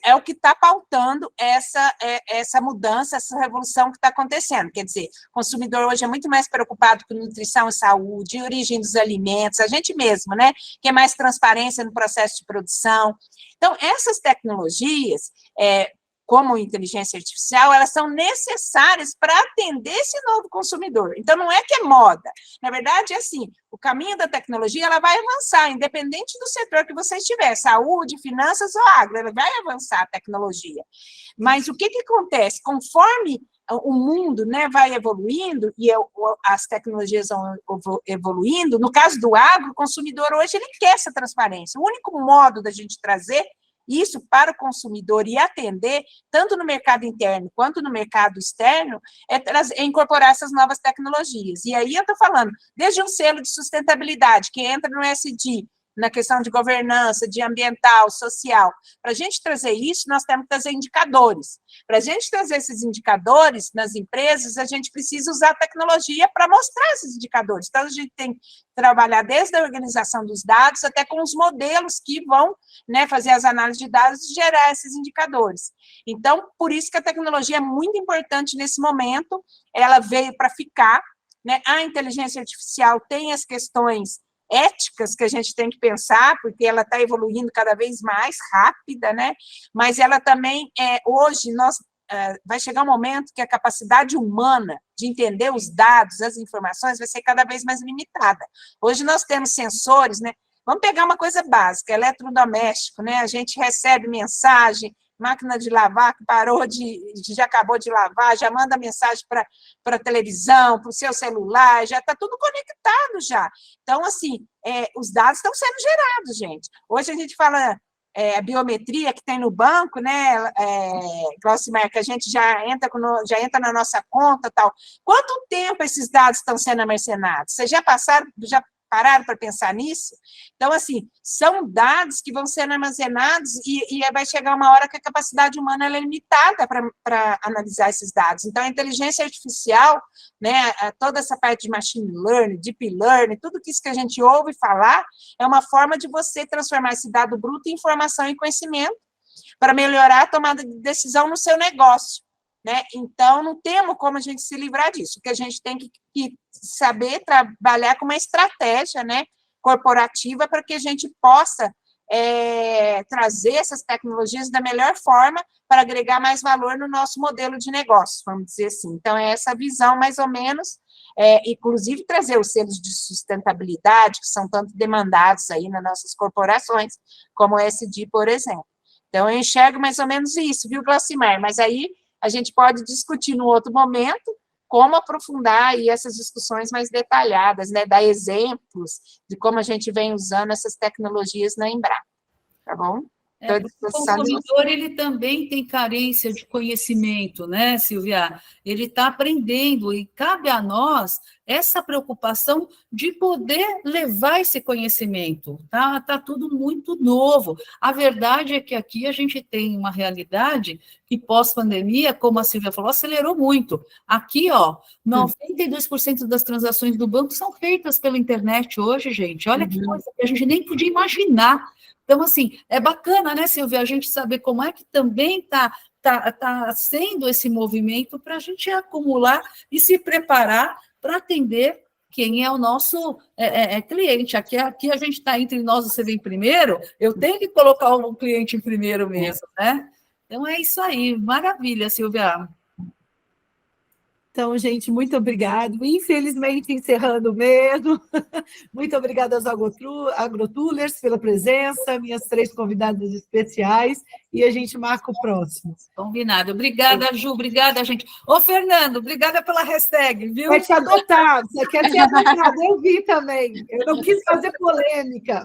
é o que está pautando essa mudança, essa revolução que está acontecendo. Quer dizer, o consumidor hoje é muito mais preocupado com nutrição e saúde, origem dos alimentos, a gente mesmo, né? Quer mais transparência no processo de produção. Então, essas tecnologias, como a inteligência artificial, elas são necessárias para atender esse novo consumidor. Então, não é que é moda. Na verdade, é assim, o caminho da tecnologia, ela vai avançar, independente do setor que você estiver, saúde, finanças ou agro, ela vai avançar a tecnologia. Mas o que acontece? Conforme o mundo, né, vai evoluindo e as tecnologias vão evoluindo, no caso do agro, o consumidor hoje, ele quer essa transparência. O único modo da gente trazer isso para o consumidor e atender, tanto no mercado interno quanto no mercado externo, é incorporar essas novas tecnologias. E aí eu estou falando, desde um selo de sustentabilidade, que entra no ESG, na questão de governança, de ambiental, social. Para a gente trazer isso, nós temos que trazer indicadores. Para a gente trazer esses indicadores nas empresas, a gente precisa usar a tecnologia para mostrar esses indicadores. Então, a gente tem que trabalhar desde a organização dos dados até com os modelos que vão, né, fazer as análises de dados e gerar esses indicadores. Então, por isso que a tecnologia é muito importante nesse momento, ela veio para ficar, né? A inteligência artificial tem as questões éticas que a gente tem que pensar, porque ela está evoluindo cada vez mais rápida, né? Mas ela também, hoje, vai chegar um momento que a capacidade humana de entender os dados, as informações, vai ser cada vez mais limitada. Hoje nós temos sensores, né? Vamos pegar uma coisa básica, eletrodoméstico, né? A gente recebe mensagem, máquina de lavar que já acabou de lavar, já manda mensagem para a televisão, para o seu celular, já está tudo conectado já. Então, assim, os dados estão sendo gerados, gente. Hoje a gente fala a biometria que tem no banco, né, Glaucimar, que a gente já entra na nossa conta e tal. Quanto tempo esses dados estão sendo armazenados? Vocês já pararam para pensar nisso? Então, assim, são dados que vão ser armazenados e vai chegar uma hora que a capacidade humana é limitada para analisar esses dados. Então, a inteligência artificial, né, toda essa parte de machine learning, deep learning, tudo isso que a gente ouve falar, é uma forma de você transformar esse dado bruto em informação e conhecimento para melhorar a tomada de decisão no seu negócio. né? Então, não temos como a gente se livrar disso, porque a gente tem que saber trabalhar com uma estratégia, né, corporativa para que a gente possa trazer essas tecnologias da melhor forma para agregar mais valor no nosso modelo de negócio, vamos dizer assim. Então, é essa visão, mais ou menos, inclusive trazer os selos de sustentabilidade, que são tanto demandados aí nas nossas corporações, como o SD, por exemplo. Então, eu enxergo mais ou menos isso, viu, Glaucimar? Mas aí a gente pode discutir no outro momento como aprofundar aí essas discussões mais detalhadas, né, dar exemplos de como a gente vem usando essas tecnologias na Embrapa, tá bom? O consumidor, ele também tem carência de conhecimento, né, Silvia? Ele está aprendendo e cabe a nós essa preocupação de poder levar esse conhecimento, tá? Tá tudo muito novo. A verdade é que aqui a gente tem uma realidade que pós-pandemia, como a Silvia falou, acelerou muito. Aqui, ó, 92% das transações do banco são feitas pela internet hoje, gente. Olha que coisa que a gente nem podia imaginar. Então, assim, é bacana, né, Silvia, a gente saber como é que também está sendo esse movimento para a gente acumular e se preparar para atender quem é o nosso cliente. Aqui a gente está entre nós, você vem primeiro, eu tenho que colocar o cliente em primeiro mesmo, né? Então, é isso aí. Maravilha, Silvia. Então, gente, muito obrigado. Infelizmente, encerrando mesmo. Muito obrigada aos AgroToolers pela presença, minhas 3 convidadas especiais, e a gente marca o próximo. Combinado. Obrigada, Ju. Obrigada, gente. Ô, Fernando, obrigada pela hashtag, viu? Vai te adotar. Você quer ser adotado? Eu vi também. Eu não quis fazer polêmica.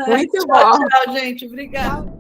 Muito Tchau, bom. tchau, gente. Obrigada.